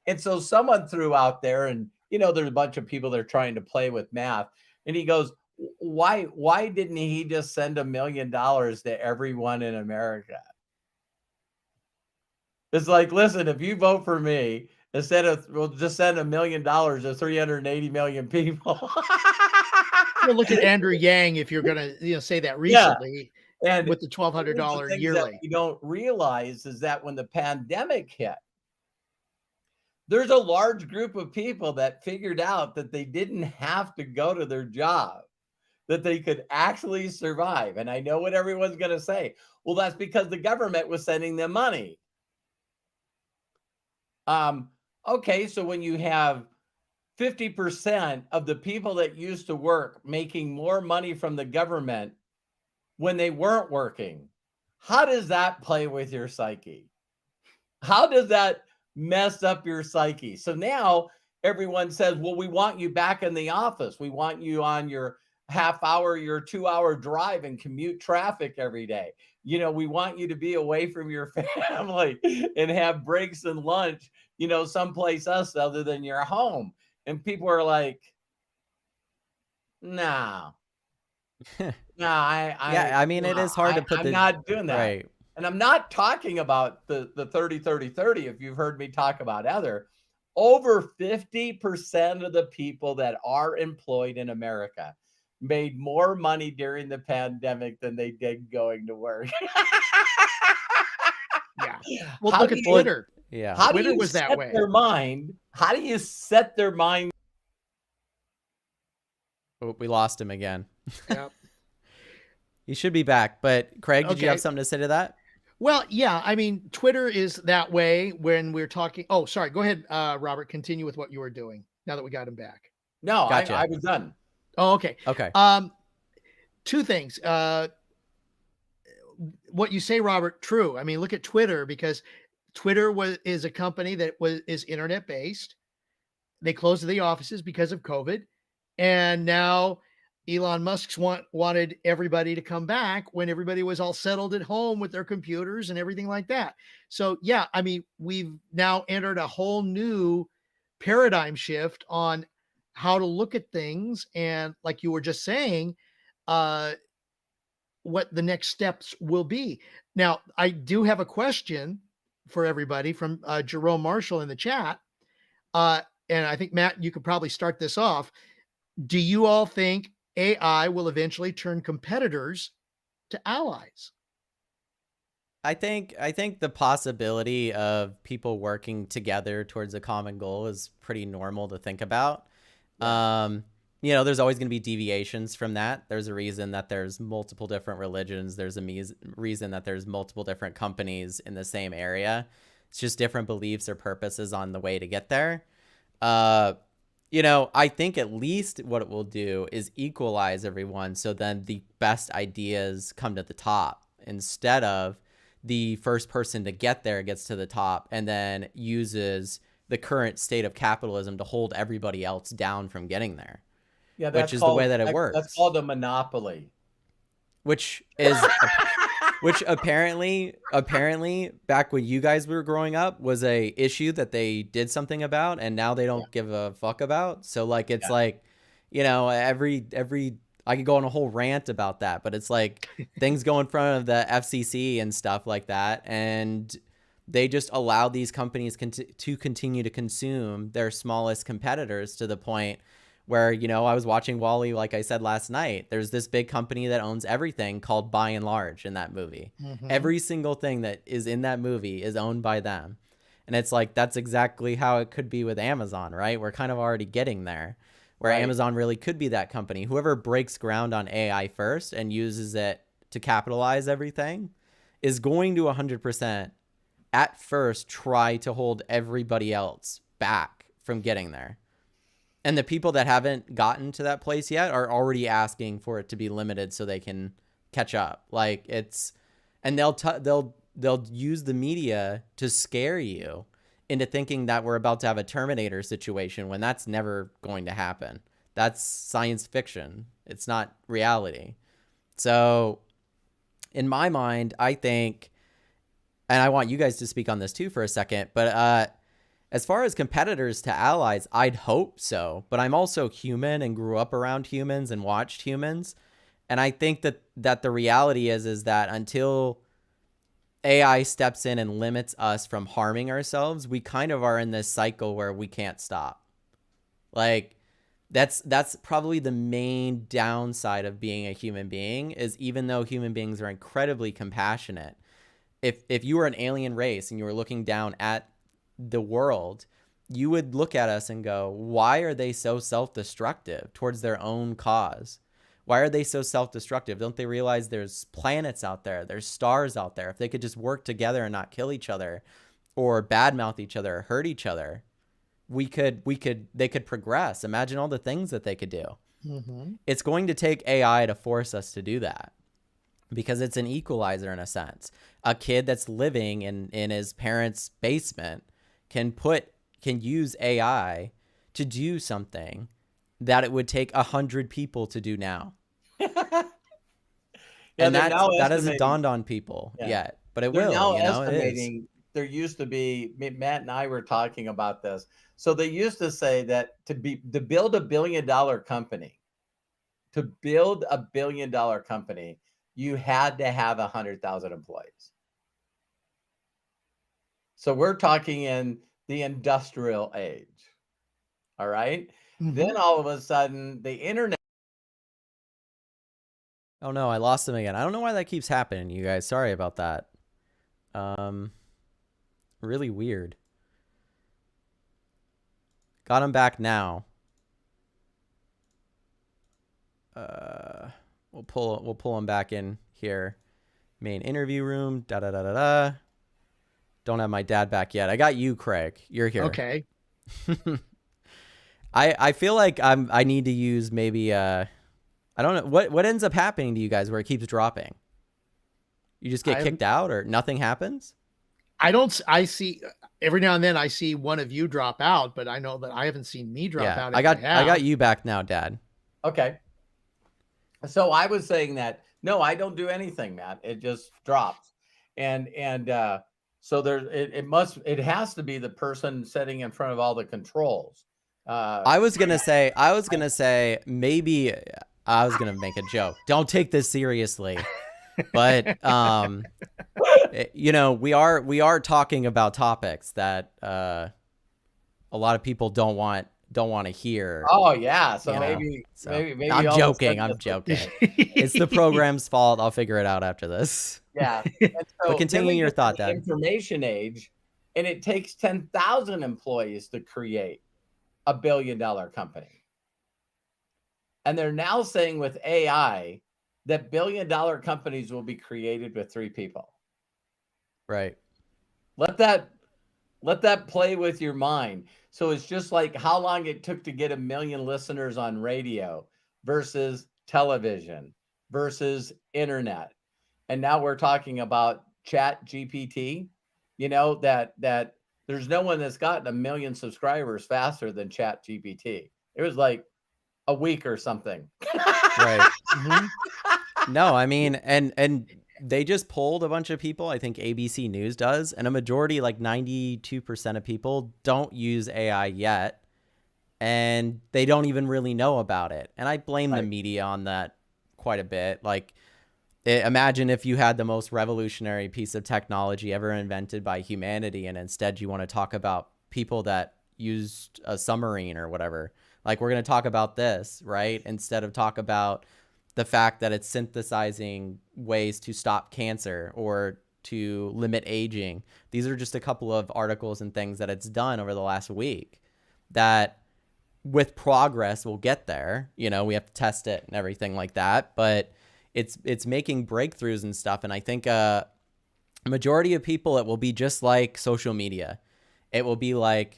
And so someone threw out there, and there's a bunch of people that are trying to play with math. And he goes, why didn't he just send $1 million to everyone in America? It's like, listen, if you vote for me, instead of, we'll just send $1 million to 380 million people. Well, look at Andrew Yang, if you're gonna, say that Yeah. recently And with the one of the $1,200 things that yearly. we don't realize is that when the pandemic hit, there's a large group of people that figured out that they didn't have to go to their job, that they could actually survive. And I know what everyone's going to say. Well, that's because the government was sending them money. Okay, so when you have 50% of the people that used to work making more money from the government when they weren't working, how does that play with your psyche? How does that mess up your psyche? So now everyone says, well, we want you back in the office. We want you on your half hour, your 2-hour drive and commute traffic every day. We want you to be away from your family and have breaks and lunch, someplace else other than your home. And people are like, no, no, Yeah, I mean, it is hard to put I'm the not doing that. right. And I'm not talking about the 30-30-30. If you've heard me talk about other, over 50% of the people that are employed in America made more money during the pandemic than they did going to work. Yeah. Well, How look do at you, Twitter. Yeah. how do Twitter you was that set way. their mind? How do you set their mind Oh, we lost him again. Yeah. He should be back. But Craig, did you have Okay. something to say to that? Well, yeah. I mean, Twitter is that way when we're talking. Oh, sorry. Go ahead, Robert. Continue with what you were doing. Now that we got him back. No, I Gotcha. was done. Oh, okay. Okay. Two things. What you say, Robert, true. I mean, look at Twitter, because Twitter is a company that is internet based. They closed the offices because of COVID, and now Elon Musk's wanted everybody to come back when everybody was all settled at home with their computers and everything like that. So yeah, I mean, we've now entered a whole new paradigm shift on how to look at things, and like you were just saying, uh, what the next steps will be. Now, I do have a question for everybody from Jerome Marshall in the chat. Uh, and I think, Matt, you could probably start this off. Do you all think AI will eventually turn competitors to allies? I think the possibility of people working together towards a common goal is pretty normal to think about. Right. There's always going to be deviations from that. There's a reason that there's multiple different religions. There's a reason that there's multiple different companies in the same area. It's just different beliefs or purposes on the way to get there. I think at least what it will do is equalize everyone. So then the best ideas come to the top instead of the first person to get there gets to the top and then uses the current state of capitalism to hold everybody else down from getting there, Yeah, which is the way that it that's works, called a monopoly. which is which apparently back when you guys were growing up was a issue that they did something about, and now they Yeah. don't give a fuck about. So like it's Yeah. like, every I could go on a whole rant about that, but it's like things go in front of the FCC and stuff like that, and they just allow these companies to continue to consume their smallest competitors to the point where, I was watching Wall-E, like I said last night. There's this big company that owns everything called By and Large in that movie. Mhm. Every single thing that is in that movie is owned by them. And it's like, that's exactly how it could be with Amazon, right? We're kind of already getting there, where Right. Amazon really could be that company. Whoever breaks ground on AI first and uses it to capitalize everything is going to 100% at first try to hold everybody else back from getting there. And the people that haven't gotten to that place yet are already asking for it to be limited so they can catch up. Like and they'll use the media to scare you into thinking that we're about to have a Terminator situation when that's never going to happen. That's science fiction. It's not reality. So in my mind, I think, and I want you guys to speak on this too for a second, but as far as competitors to allies, I'd hope so. But I'm also human and grew up around humans and watched humans. And I think that the reality is that until AI steps in and limits us from harming ourselves, we kind of are in this cycle where we can't stop. Like that's probably the main downside of being a human being, is even though human beings are incredibly compassionate, if you were an alien race and you were looking down at the world, you would look at us and go, why are they so self-destructive towards their own cause? Why are they so self-destructive? Don't they realize there's planets out there, there's stars out there? If they could just work together and not kill each other or badmouth each other or hurt each other, they could progress. Imagine all the things that they could do. Mhm. It's going to take AI to force us to do that, because it's an equalizer in a sense. A kid that's living in his parents' basement can use AI to do something that it would take 100 people to do now. Yeah, And they're now that hasn't estimating. dawned on people Yeah. yet, but it They're will, now it is. estimating there used to be, Matt and I were talking about this. So they used to say that to build to build a $1 billion company, you had to have 100,000 employees. So we're talking in the industrial age. All right. Then Mhm. all of a sudden the internet. Oh no, I lost him again. I don't know why that keeps happening, you guys. Sorry about that. Um Really weird. Got him back now. we'll pull him back in here. Main interview room. Da da da da da. Don't have my dad back yet. I got you, Craig. You're here. Okay. I feel like I need to use maybe I don't know what ends up happening to you guys where it keeps dropping. You just get kicked out or nothing happens? I see every now and then I see one of you drop out, but I know that I haven't seen me drop out. I got you back now, Dad. Okay. So I was saying that no, I don't do anything, Matt. It just drops. And so it has to be the person sitting in front of all the controls. I was gonna say maybe I was gonna make a joke. Don't take this seriously. But you know, we are talking about topics that a lot of people don't want to hear. Oh yeah, so maybe I'm joking. It's the program's fault. I'll figure it out after this. Yeah. And so but continuing your thought, Dad. Information age, and it takes 10,000 employees to create a $1 billion company. And they're now saying with AI that $1 billion companies will be created with 3 people. Right. Let that play with your mind. So it's just like how long it took to get 1 million listeners on radio versus television versus internet. And now we're talking about Chat GPT, you know, that there's no one that's gotten 1 million subscribers faster than Chat GPT. It was like a week or something. Right. Mm-hmm. No, I mean, and they just polled a bunch of people. I think ABC News does, and a majority, like 92% of people, don't use AI yet, and they don't even really know about it. And I blame the media on that quite a bit. Like, imagine if you had the most revolutionary piece of technology ever invented by humanity, and instead you want to talk about people that used a submarine or whatever. Like, we're going to talk about this, right? Instead of talk about the fact that it's synthesizing ways to stop cancer or to limit aging. These are just a couple of articles and things that it's done over the last week that with progress we'll get there. You know, we have to test it and everything like that, but it's making breakthroughs and stuff. And I think a majority of people, it will be just like social media. It will be like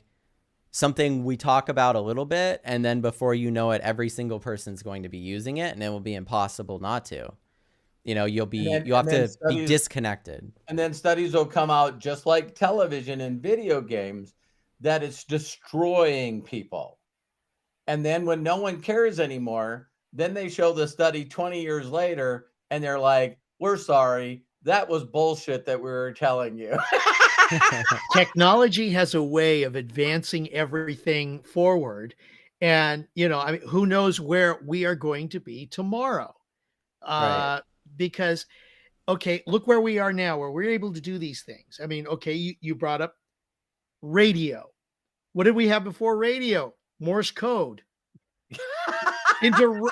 something we talk about a little bit, and then before you know it, every single person's going to be using it, and it will be impossible not to. You know, you'll have to be disconnected. And then studies will come out, just like television and video games, that it's destroying people. And then when no one cares anymore, then they show the study 20 years later, and they're like, "We're sorry, that was bullshit that we were telling you." Technology has a way of advancing everything forward. And, you know, I mean, who knows where we are going to be tomorrow? Right. Because, okay, look where we are now, where we're able to do these things. I mean, okay, you brought up radio. What did we have before radio? Morse code.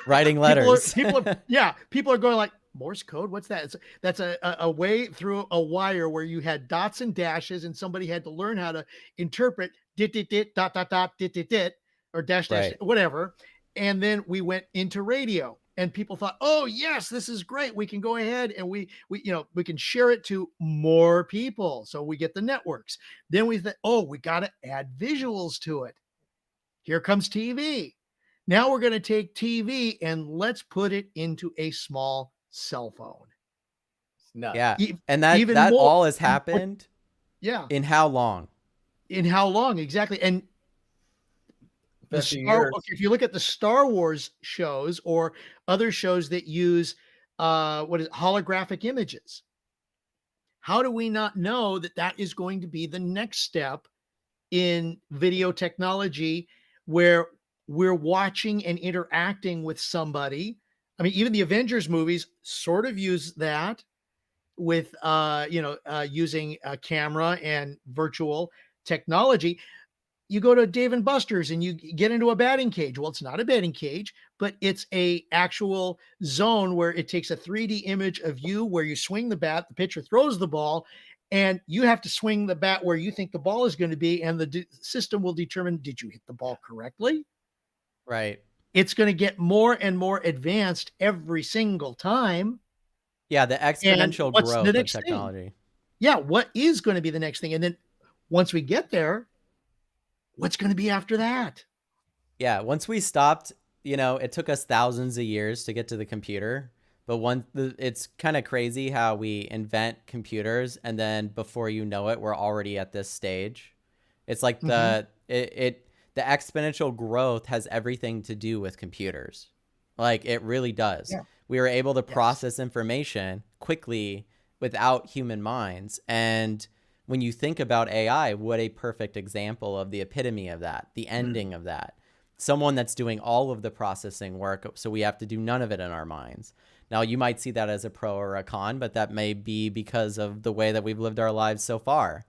Writing letters. People are going like, Morse code? What's that? That's a way through a wire where you had dots and dashes, and somebody had to learn how to interpret dit dit dit dot dot dot dit dit dit or dash dash whatever. And then we went into radio, and people thought, "Oh yes, this is great. We can go ahead and we can share it to more people." So we get the networks. Then we thought, "Oh, we got to add visuals to it." Here comes TV. Now we're going to take TV and let's put it into a small cell phone. No. Yeah. And that all has happened. Yeah. In how long? Exactly. And if you look at the Star Wars shows or other shows that use holographic images, how do we not know that is going to be the next step in video technology, where we're watching and interacting with somebody? I mean, even the Avengers movies sort of use that with, using a camera and virtual technology. You go to Dave & Buster's and you get into a batting cage. Well, it's not a batting cage, but it's a actual zone where it takes a 3D image of you, where you swing the bat, the pitcher throws the ball, and you have to swing the bat where you think the ball is going to be, and the system will determine, did you hit the ball correctly? Right. it's going to get more and more advanced every single time. Yeah, the And exponential what's the growth of next thing? technology. Yeah, what is going to be the next thing? And then once we get there, what's going to be after that? Yeah, once we stopped, it took us thousands of years to get to the computer. But it's kind of crazy how we invent computers and then before you know it, we're already at this stage. It's like Hmm. the exponential growth has everything to do with computers. Like it really does. Yeah. We were able to Yes. process information quickly without human minds. And when you think about AI, what a perfect example of the epitome of that, the Mm. ending of that. Someone that's doing all of the processing work, so we have to do none of it in our minds. Now, you might see that as a pro or a con, but that may be because of the way that we've lived our lives so far.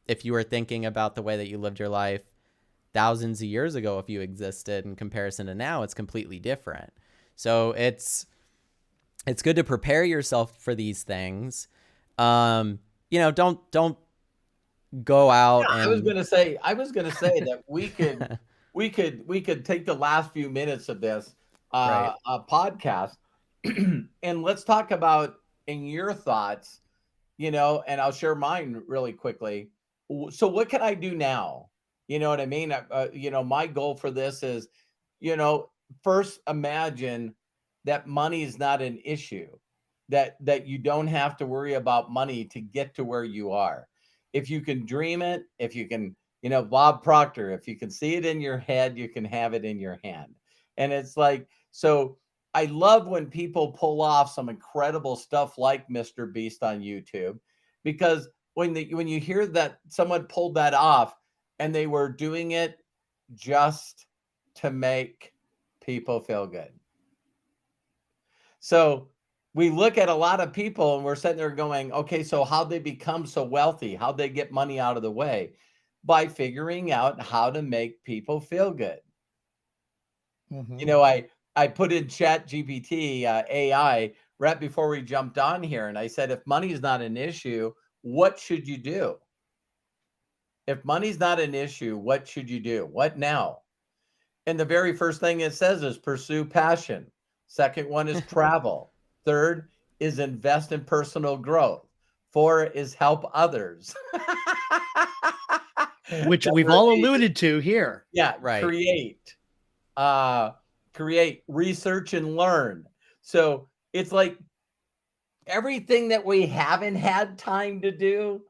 If you were thinking about the way that you lived your life thousands of years ago, if you existed in comparison to now, it's completely different. So it's good to prepare yourself for these things. Don't go out I was and gonna say, that we could take the last few minutes of this right. podcast and let's talk about in your thoughts, and I'll share mine really quickly. So what can I do now? You know what I mean? My goal for this is, you know, first imagine that money is not an issue, that you don't have to worry about money to get to where you are. If you can dream it, if you can, Bob Proctor, if you can see it in your head, you can have it in your hand. And it's like, so I love when people pull off some incredible stuff like Mr. Beast on YouTube, because when you hear that someone pulled that off and they were doing it just to make people feel good. So we look at a lot of people and we're sitting there going, okay, so how'd they become so wealthy? How'd they get money out of the way? By figuring out how to make people feel good. You Hmm. know, I put in Chat GPT AI right before we jumped on here, and I said, if money is not an issue, what should you do? If money's not an issue, what should you do? What now? And the very first thing it says is pursue passion. Second one is travel. Third is invest in personal growth. Four is help others. Which we've Number all eight is, alluded to here. yeah, Right. uh, create, research, and learn. So it's like everything that we haven't had time to do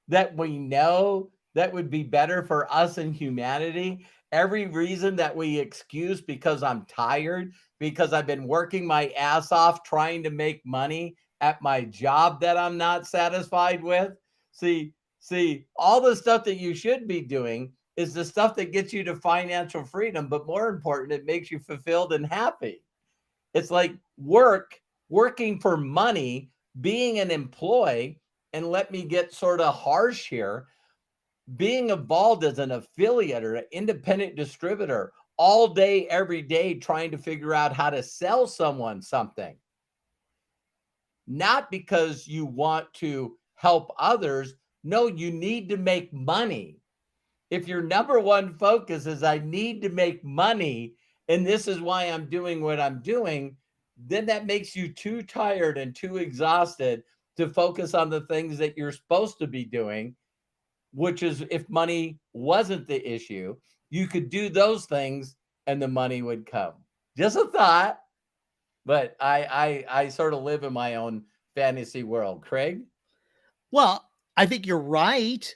that we know that would be better for us and humanity. Every reason that we excuse because I'm tired, because I've been working my ass off trying to make money at my job that I'm not satisfied with. See, all the stuff that you should be doing is the stuff that gets you to financial freedom, but more important, it makes you fulfilled and happy. It's like working for money, being an employee, and let me get sort of harsh here, being involved as an affiliate or an independent distributor all day, every day, trying to figure out how to sell someone something, not because you want to help others. No, you need to make money. If your number one focus is I need to make money and this is why I'm doing what I'm doing, then that makes you too tired and too exhausted to focus on the things that you're supposed to be doing, which is if money wasn't the issue, you could do those things and the money would come. Just a thought, but I sort of live in my own fantasy world. Craig? Well, I think you're right.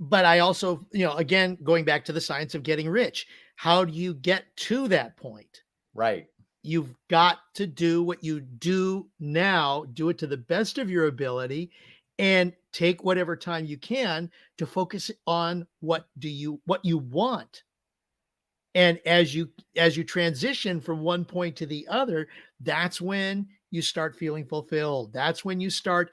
But I also, again, going back to the science of getting rich, how do you get to that point? Right. You've got to do what you do now, do it to the best of your ability, and take whatever time you can to focus on what you want. And as you transition from one point to the other, that's when you start feeling fulfilled. That's when you start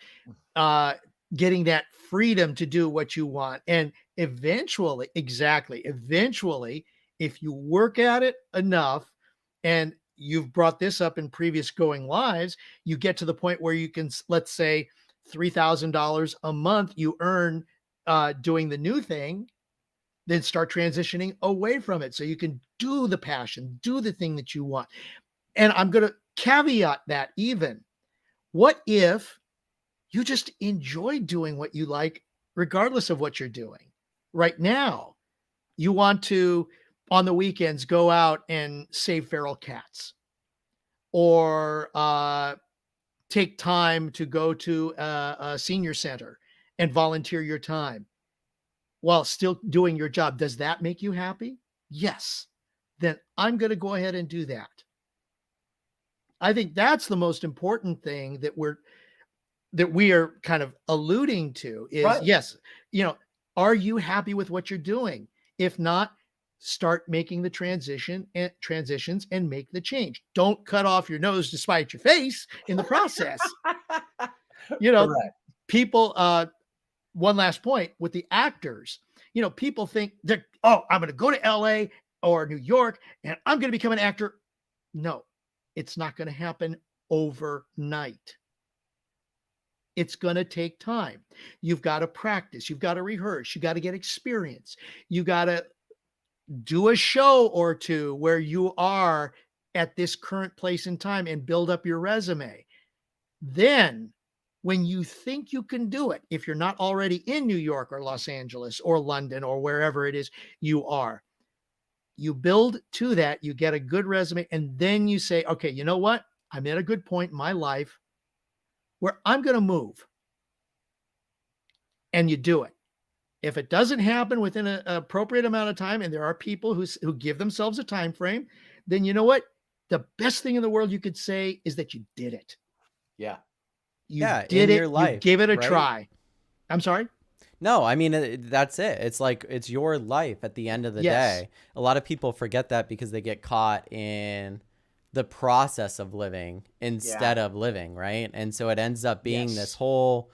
uh, getting that freedom to do what you want. And eventually, exactly, eventually, if you work at it enough, and you've brought this up in previous going lives, you get to the point where you can, let's say, $3,000 a month you earn doing the new thing. then start transitioning away from it so you can do the passion, do the thing that you want. And I'm going to caveat that even. What if you just enjoy doing what you like, regardless of what you're doing right now? You want to, on the weekends, go out and save feral cats, or take time to go to a senior center and volunteer your time while still doing your job. Does that make you happy? Yes. Then I'm going to go ahead and do that. I think that's the most important thing that we are kind of alluding to is, Right. yes, are you happy with what you're doing? If not, start making the transitions and make the change. Don't cut off your nose to spite your face in the process. You know, Correct. people, one last point with the actors, people think that, oh, I'm going to go to LA or New York and I'm going to become an actor. No, it's not going to happen overnight. It's going to take time. You've got to practice. You've got to rehearse. You got to get experience. You got to do a show or two where you are at this current place in time and build up your resume. Then, when you think you can do it, if you're not already in New York or Los Angeles or London or wherever it is you are, you build to that, you get a good resume, and then you say, okay, you know what? I'm at a good point in my life where I'm going to move. And you do it. If it doesn't happen within an appropriate amount of time, and there are people who give themselves a time frame, then you know what? The best thing in the world you could say is that you did it. Yeah. You Yeah, did in it. your You life, gave it a right? try. I'm sorry? No, I mean, that's it. It's like, it's your life at the end of the Yes. day. A lot of people forget that because they get caught in the process of living instead of living, right? And so it ends up being this Yes. whole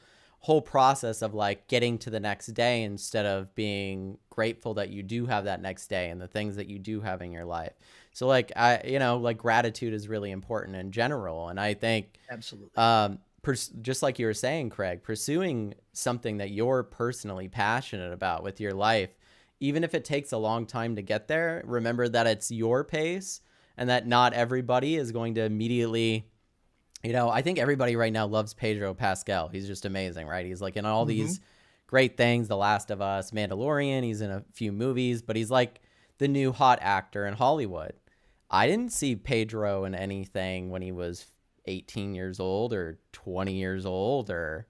process of like getting to the next day instead of being grateful that you do have that next day and the things that you do have in your life. So like, like gratitude is really important in general. And I think, Absolutely. just like you were saying, Craig, pursuing something that you're personally passionate about with your life, even if it takes a long time to get there, remember that it's your pace and that not everybody is going to immediately, I think everybody right now loves Pedro Pascal. He's just amazing, right? He's like in all Mhm. these great things, The Last of Us, Mandalorian, he's in a few movies, but he's like the new hot actor in Hollywood. I didn't see Pedro in anything when he was 18 years old or 20 years old, or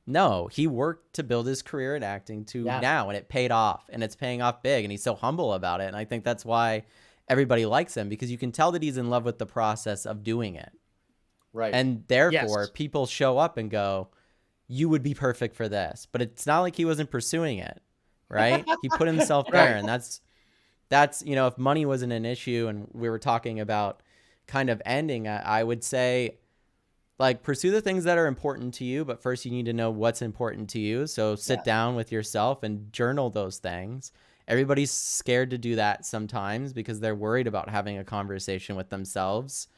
no, he worked to build his career in acting to Yeah. now, and it paid off, and it's paying off big, and he's so humble about it. And I think that's why everybody likes him, because you can tell that he's in love with the process of doing it. Right. And therefore Yes. people show up and go, you would be perfect for this. But it's not like he wasn't pursuing it, right? He put himself there. Right. And that's, if money wasn't an issue and we were talking about kind of ending, I would say, like, pursue the things that are important to you, but first you need to know what's important to you. So sit Yeah. down with yourself and journal those things. Everybody's scared to do that sometimes because they're worried about having a conversation with themselves.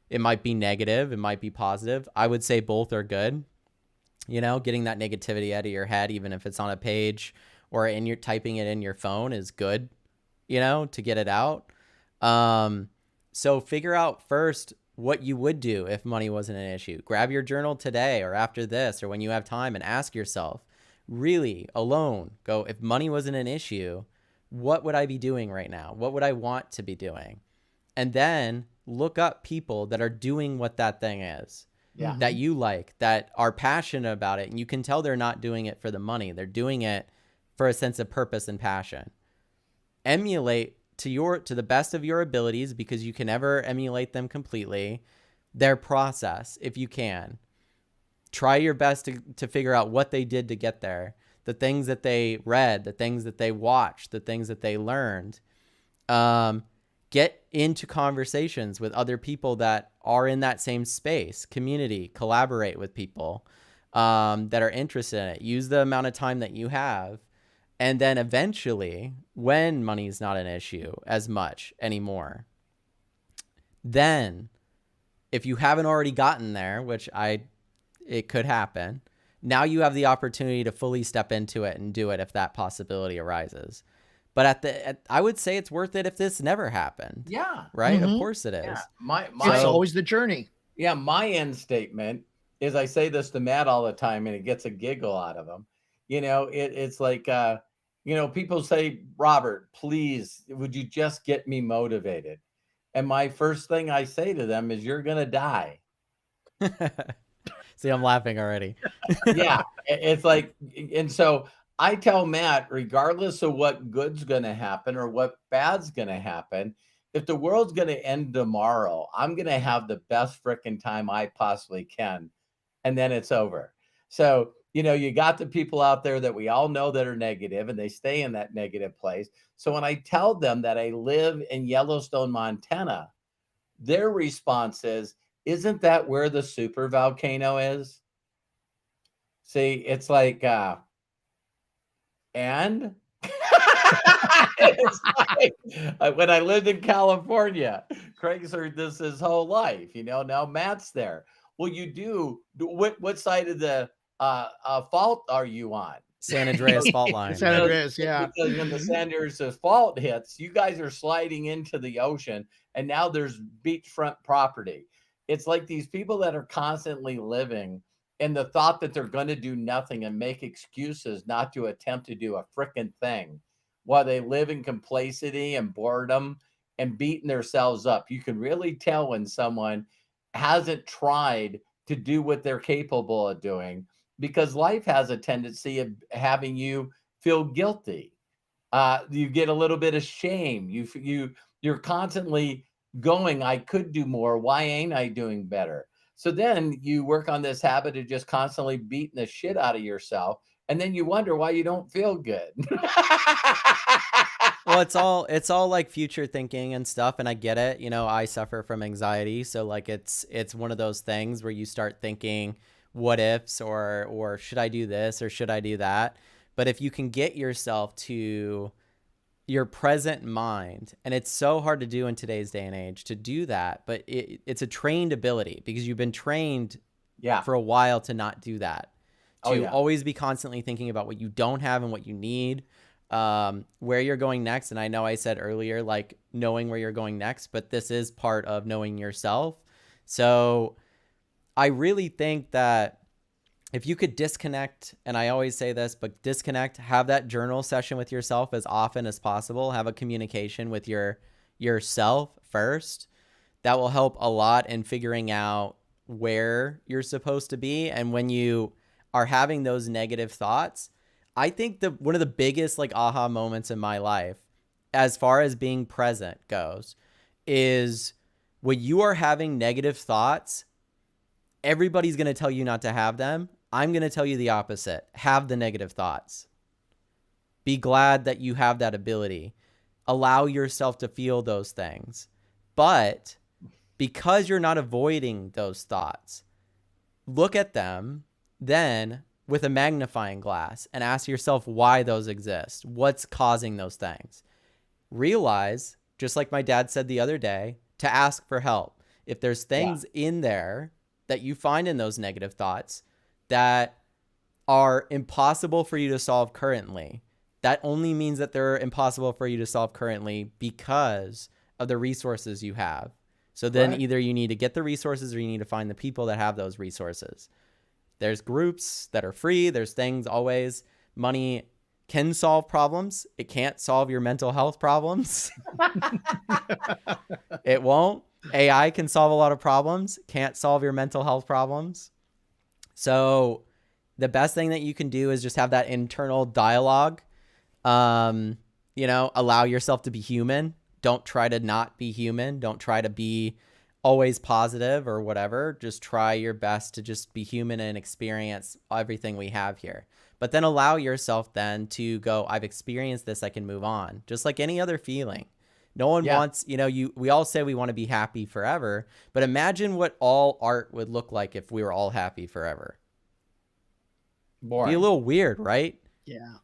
It might be negative, it might be positive. I would say both are good. Getting that negativity out of your head, even if it's on a page or in your typing it in your phone, is good, to get it out. So figure out first what you would do if money wasn't an issue. Grab your journal today or after this or when you have time and ask yourself, really alone, go, if money wasn't an issue, what would I be doing right now? What would I want to be doing? And then look up people that are doing what that thing is. Yeah. That you like, that are passionate about it. And you can tell they're not doing it for the money. They're doing it for a sense of purpose and passion. Emulate to the best of your abilities, because you can never emulate them completely, their process if you can. Try your best to figure out what they did to get there, the things that they read, the things that they watched, the things that they learned. Get into conversations with other people that are in that same space, community, collaborate with people that are interested in it. Use the amount of time that you have. And then eventually, when money is not an issue as much anymore, then if you haven't already gotten there, which it could happen, now you have the opportunity to fully step into it and do it if that possibility arises. But I would say it's worth it if this never happened. Yeah. Right? Of Mhm. course it is. Yeah. It's So- always the journey. Yeah, my end statement is, I say this to Matt all the time, and it gets a giggle out of him. It's like, people say, Robert, please, would you just get me motivated? And my first thing I say to them is, you're going to die. See, I'm laughing already. Yeah, it's like, and so I tell Matt, regardless of what good's going to happen or what bad's going to happen, if the world's going to end tomorrow, I'm going to have the best freaking time I possibly can. And then it's over. So, you got the people out there that we all know that are negative, and they stay in that negative place. So when I tell them that I live in Yellowstone, Montana, their response is, isn't that where the super volcano is? See, it's like, and it's like, when I lived in California, Craig's heard this his whole life. Now Matt's there. Well, you do. What side of the fault are you on? San Andreas fault line. San Andreas, yeah. Because when the San Andreas fault hits, you guys are sliding into the ocean, and now there's beachfront property. It's like these people that are constantly living in the thought that they're going to do nothing and make excuses not to attempt to do a frickin' thing, while they live in complacency and boredom and beating themselves up. You can really tell when someone hasn't tried to do what they're capable of doing, because life has a tendency of having you feel guilty. You get a little bit of shame. You're constantly going, I could do more. Why ain't I doing better? So then you work on this habit of just constantly beating the shit out of yourself, and then you wonder why you don't feel good. Well, it's all like future thinking and stuff, and I get it. I suffer from anxiety, so like it's one of those things where you start thinking what ifs, or should I do this or should I do that? But if you can get yourself to your present mind, and it's so hard to do in today's day and age to do that, but it's a trained ability, because you've been trained for a while to not do that, to always be constantly thinking about what you don't have and what you need, where you're going next. And I know I said earlier, like, knowing where you're going next, but this is part of knowing yourself. So I really think that if you could disconnect, and I always say this, but disconnect, have that journal session with yourself as often as possible, have a communication with yourself first, that will help a lot in figuring out where you're supposed to be. And when you are having those negative thoughts, I think one of the biggest like aha moments in my life, as far as being present goes, is when you are having negative thoughts, everybody's going to tell you not to have them. I'm going to tell you the opposite. Have the negative thoughts. Be glad that you have that ability. Allow yourself to feel those things. But because you're not avoiding those thoughts, look at them then with a magnifying glass and ask yourself why those exist. What's causing those things? Realize, just like my dad said the other day, to ask for help. If there's things in there that you find in those negative thoughts that are impossible for you to solve currently, that only means that they're impossible for you to solve currently because of the resources you have. So then either you need to get the resources, or you need to find the people that have those resources. There's groups that are free. There's things always. Money can solve problems. It can't solve your mental health problems. It won't. AI can solve a lot of problems. Can't solve your mental health problems. So the best thing that you can do is just have that internal dialogue. Allow yourself to be human. Don't try to not be human. Don't try to be always positive or whatever. Just try your best to just be human and experience everything we have here. But then allow yourself then to go, I've experienced this, I can move on. Just like any other feeling. No one wants, we all say we want to be happy forever, but imagine what all art would look like if we were all happy forever. Boring. Be a little weird, right? Yeah.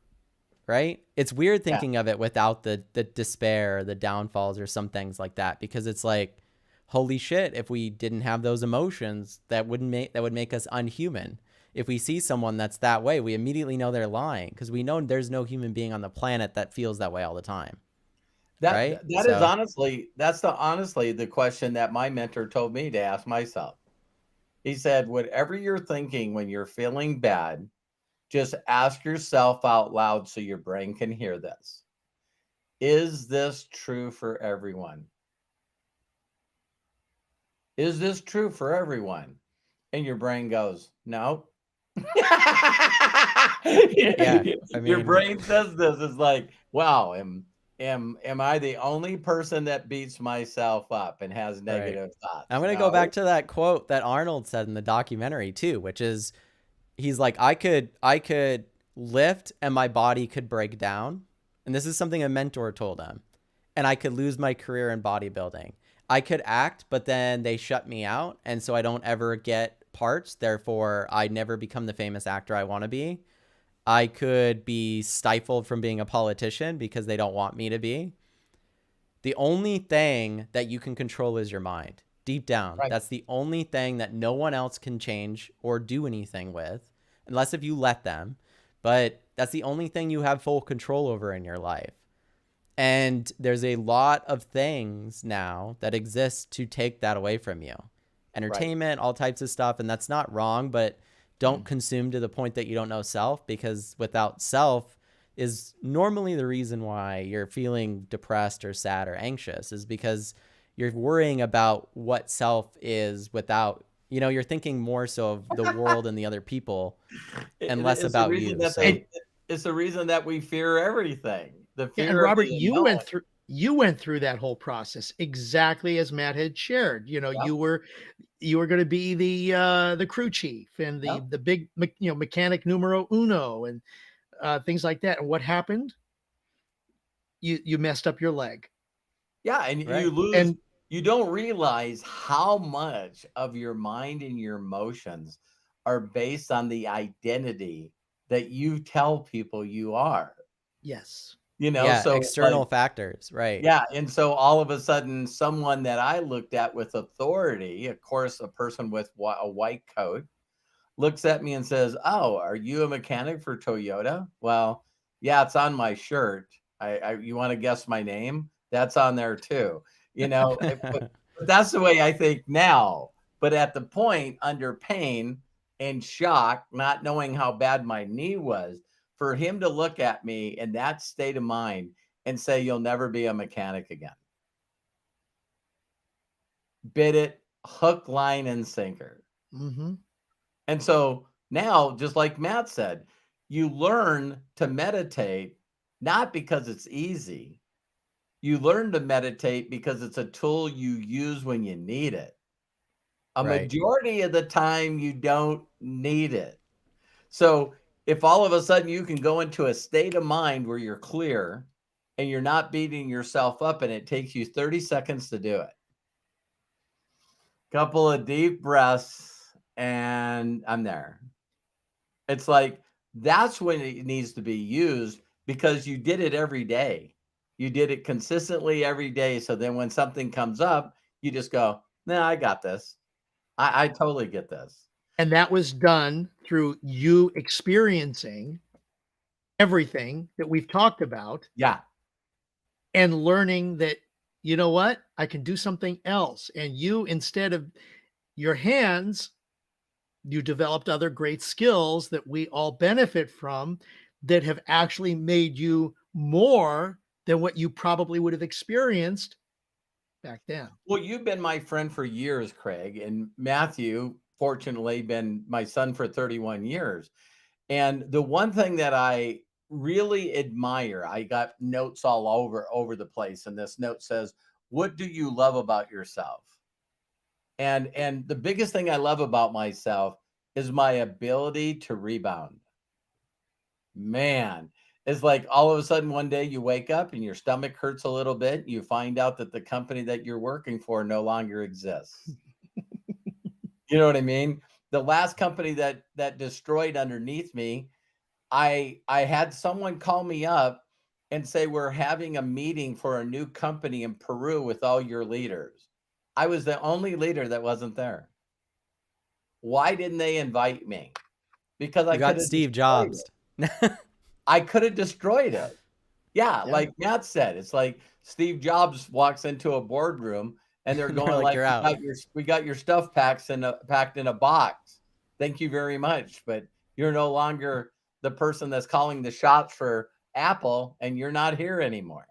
Right? It's weird thinking of it without the despair, the downfalls, or some things like that, because it's like, holy shit, if we didn't have those emotions, that would make us unhuman. if we see someone that's that way, we immediately know they're lying because we know there's no human being on the planet that feels that way all the time. Right? That is honestly, honestly the question that my mentor told me to ask myself. He said, whatever you're thinking when you're feeling bad, just ask yourself out loud so your brain can hear this. Is this true for everyone? Is this true for everyone? And your brain goes, no. Yeah, I Your mean, brain says this. It's like, wow, am I the only person that beats myself up and has right. negative thoughts? I'm going to go back No. to that quote that Arnold said in the documentary too, which is he's like, I could lift and my body could break down. And this is something a mentor told him. And I could lose my career in bodybuilding. I could act, but then they shut me out. And so I don't ever get parts. Therefore, I never become the famous actor I want to be. I could be stifled from being a politician because they don't want me to be. The only thing that you can control is your mind. Deep down, Right. that's the only thing that no one else can change or do anything with, unless if you let them. But that's the only thing you have full control over in your life. And there's a lot of things now that exist to take that away from you. Entertainment, all types of stuff. And that's not wrong, but don't consume to the point that you don't know self, because without self is normally the reason why you're feeling depressed or sad or anxious, is because you're worrying about what self is without, you're thinking more so of the world and the other people and less It's the about reason you. that So it's the reason that we fear everything. The Yeah, fear and of Robert, the you unknown. went through that whole process exactly as Matt had shared. Yep, You were going to be the crew chief and yep. the big mechanic numero uno and things like that. And what happened? You messed up your leg. Yeah, and right. you don't realize how much of your mind and your emotions are based on the identity that you tell people you are. Yes. Yeah, So it's like, external factors, right. yeah, and so all of a sudden, someone that I looked at with authority, of course, a person with a white coat, looks at me and says, "Oh, are you a mechanic for Toyota?" Well, yeah, it's on my shirt. You want to guess my name? That's on there too. But that's the way I think now. But at the point, under pain and shock, not knowing how bad my knee was, for him to look at me in that state of mind and say, "You'll never be a mechanic again." Bit it hook, line, and sinker. Hmm. And so now, just like Matt said, you learn to meditate not because it's easy. You learn to meditate because it's a tool you use when you need it. A Right. majority of the time, you don't need it. So if all of a sudden you can go into a state of mind where you're clear and you're not beating yourself up, and it takes you 30 seconds to do it. Couple of deep breaths, and I'm there. It's like, that's when it needs to be used, because you did it every day. You did it consistently every day. So then when something comes up, you just go, "Nah, I got this. I totally get this." And that was done through you experiencing everything that we've talked about Yeah. and learning that, you know what, I can do something else. And you, instead of your hands, you developed other great skills that we all benefit from that have actually made you more than what you probably would have experienced back then. Well, you've been my friend for years, Craig, and Matthew, fortunately, been my son for 31 years. And the one thing that I really admire, I got notes all over the place, and this note says, "What do you love about yourself?" And the biggest thing I love about myself is my ability to rebound. Man, it's like all of a sudden one day you wake up and your stomach hurts a little bit. You find out that the company that you're working for no longer exists. You know what I mean? The last company that destroyed underneath me, I had someone call me up and say, "We're having a meeting for a new company in Peru with all your leaders." I was the only leader that wasn't there. Why didn't they invite me? because I You could got have Steve destroyed Jobs. it. I could have destroyed it. Yeah, Yeah. like Matt said, it's like Steve Jobs walks into a boardroom and they're They're going like, like, you're out. we got your stuff packed in a box. Thank you very much, but you're no longer the person that's calling the shots for Apple, and you're not here anymore.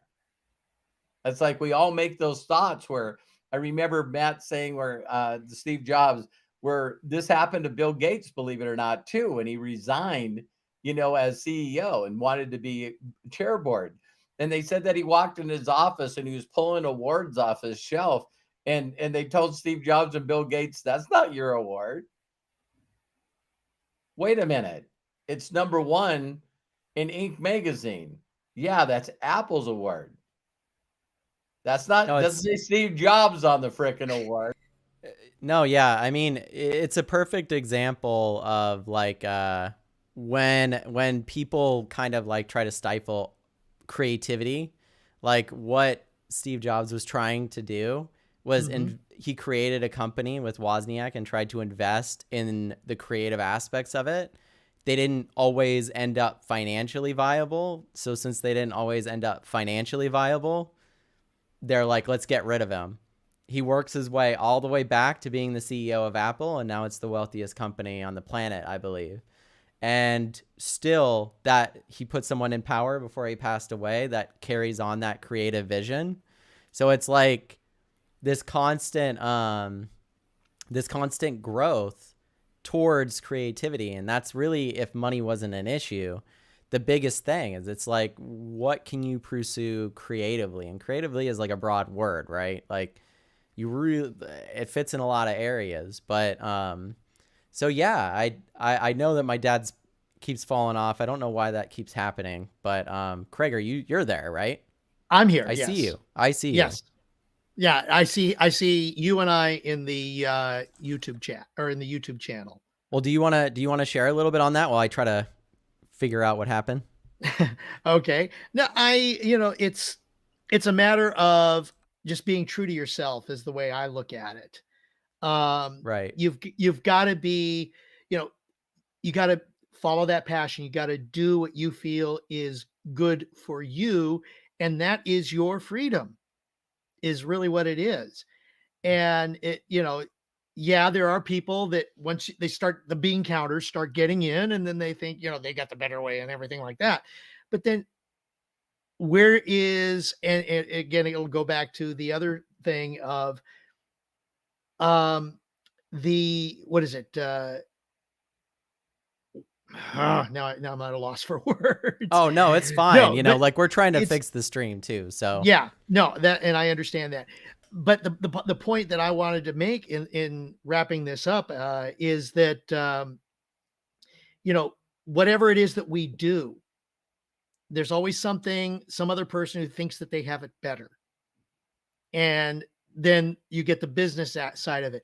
It's like we all make those thoughts where I remember Matt saying where Steve Jobs, where this happened to Bill Gates, believe it or not, too, when he resigned, as CEO and wanted to be chairboard. And they said that he walked in his office and he was pulling awards off his shelf. And they told Steve Jobs and Bill Gates, that's not your award. Wait a minute. It's number one in Inc. magazine. Yeah, that's Apple's award. That's not, No, doesn't it's say Steve Jobs on the frickin' award. no, yeah. I mean, it's a perfect example of like when people kind of like try to stifle creativity, like what Steve Jobs was trying to do was, and he created a company with Wozniak and tried to invest in the creative aspects of it. They didn't always end up financially viable. So since they didn't always end up financially viable, they're like, let's get rid of him. He works his way all the way back to being the CEO of Apple, and now it's the wealthiest company on the planet, I believe. And still, that he put someone in power before he passed away that carries on that creative vision. So it's like this constant growth towards creativity. And that's really, if money wasn't an issue, the biggest thing is it's like, what can you pursue creatively? And creatively is like a broad word, right? Like it fits in a lot of areas. But so yeah, I know that my dad's keeps falling off. I don't know why that keeps happening, but Craig, you're there, right? I'm here. I Yes. see you. I see you. Yes. Yeah, I see you and I in the YouTube chat or in the YouTube channel. Well, do you want to share a little bit on that while I try to figure out what happened? Okay. No, it's a matter of just being true to yourself is the way I look at it. Right. You've got to be, you got to follow that passion. You got to do what you feel is good for you, and that is your freedom. Is really what it is. And yeah, there are people that once they start, the bean counters start getting in, and then they think, they got the better way and everything like that. But then where is, and again, it'll go back to the other thing of what is it? Now I'm at a loss for words. Oh, no, it's fine. No, like we're trying to fix the stream too. So yeah, no, and I understand that. But the point that I wanted to make in wrapping this up is that whatever it is that we do, there's always some other person who thinks that they have it better, and then you get the business side of it.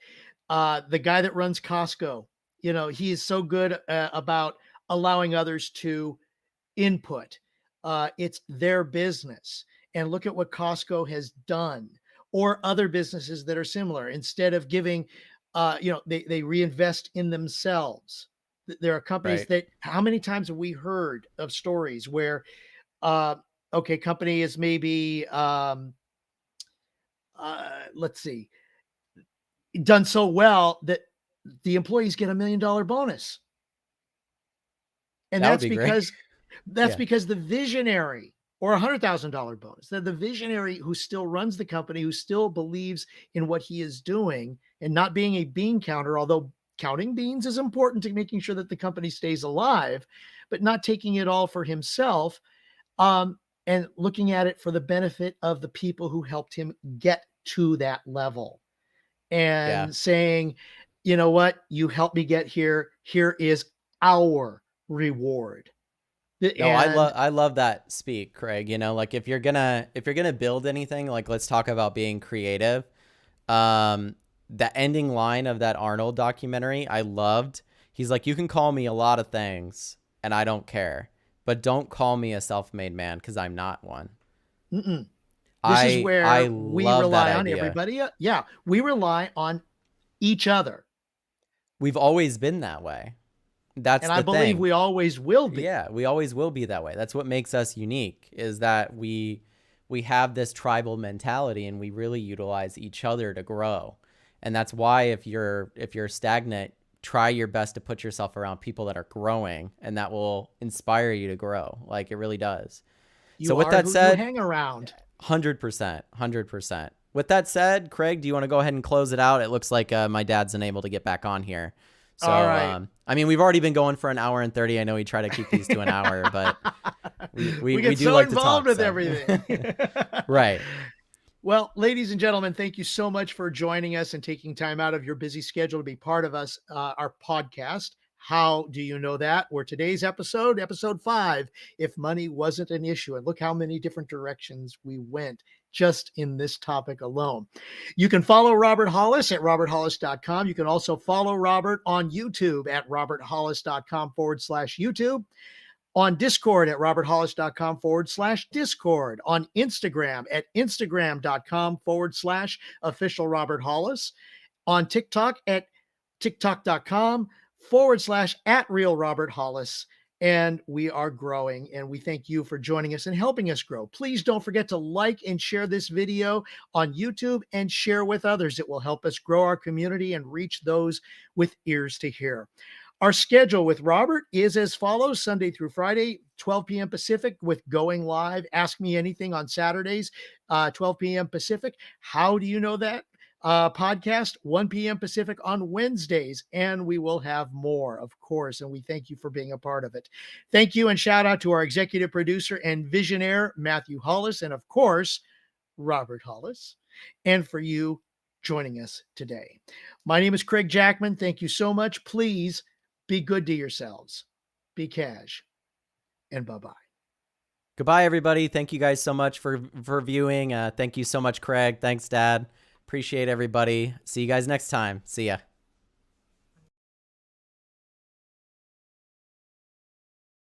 The guy that runs Costco, he is so good about allowing others to input. It's their business. And look at what Costco has done, or other businesses that are similar. Instead of giving, they reinvest in themselves. There are companies right. how many times have we heard of stories where, company is maybe, let's see, done so well that the employees get $1 million bonus. And That would that's be great. because Yeah. because the visionary, or $100,000 bonus, that the visionary who still runs the company, who still believes in what he is doing and not being a bean counter, although counting beans is important to making sure that the company stays alive, but not taking it all for himself, and looking at it for the benefit of the people who helped him get to that level, Yeah. and saying, you know what, you helped me get here. Here is our reward. No, I love that speak, Craig. Like if you're gonna build anything, like let's talk about being creative. The ending line of that Arnold documentary, I loved. He's like, you can call me a lot of things and I don't care, but don't call me a self-made man, because I'm not one. This is where we rely on everybody. Yeah, we rely on each other. We've always been that way. That's And I the believe thing. we always will be. Yeah, we always will be that way. That's what makes us unique, is that we have this tribal mentality and we really utilize each other to grow. And that's why if you're stagnant, try your best to put yourself around people that are growing, and that will inspire you to grow. Like, it really does. So You with are that who said, you hang around. 100%, 100%. With that said, Craig, do you want to go ahead and close it out? It looks like my dad's unable to get back on here. So, All right. I mean, we've already been going for an hour and 30. I know we try to keep these to an hour, but we get do so like to involved talk, with so. everything. Right. Well, ladies and gentlemen, thank you so much for joining us and taking time out of your busy schedule to be part of us, our podcast. How do you know that? Where today's episode 5, if money wasn't an issue. And look how many different directions we went just in this topic alone. You can follow Robert Hollis at roberthollis.com. You can also follow Robert on YouTube at roberthollis.com/YouTube. On Discord at roberthollis.com/Discord, on Instagram at instagram.com/official Robert Hollis, on TikTok at tiktok.com/@real Robert Hollis. And we are growing, and we thank you for joining us and helping us grow. Please don't forget to like and share this video on YouTube and share with others. It will help us grow our community and reach those with ears to hear. Our schedule with Robert is as follows: Sunday through Friday, 12 p.m. Pacific, with Going Live. Ask Me Anything on Saturdays, 12 p.m. Pacific. How do you know that? Podcast, 1 p.m. Pacific on Wednesdays. And we will have more, of course. And we thank you for being a part of it. Thank you, and shout out to our executive producer and visionaire, Matthew Hollis, and of course, Robert Hollis, and for you joining us today. My name is Craig Jackman. Thank you so much. Please be good to yourselves. Be cash. And bye-bye. Goodbye, everybody. Thank you guys so much for viewing. Thank you so much, Craig. Thanks, Dad. Appreciate everybody. See you guys next time. See ya.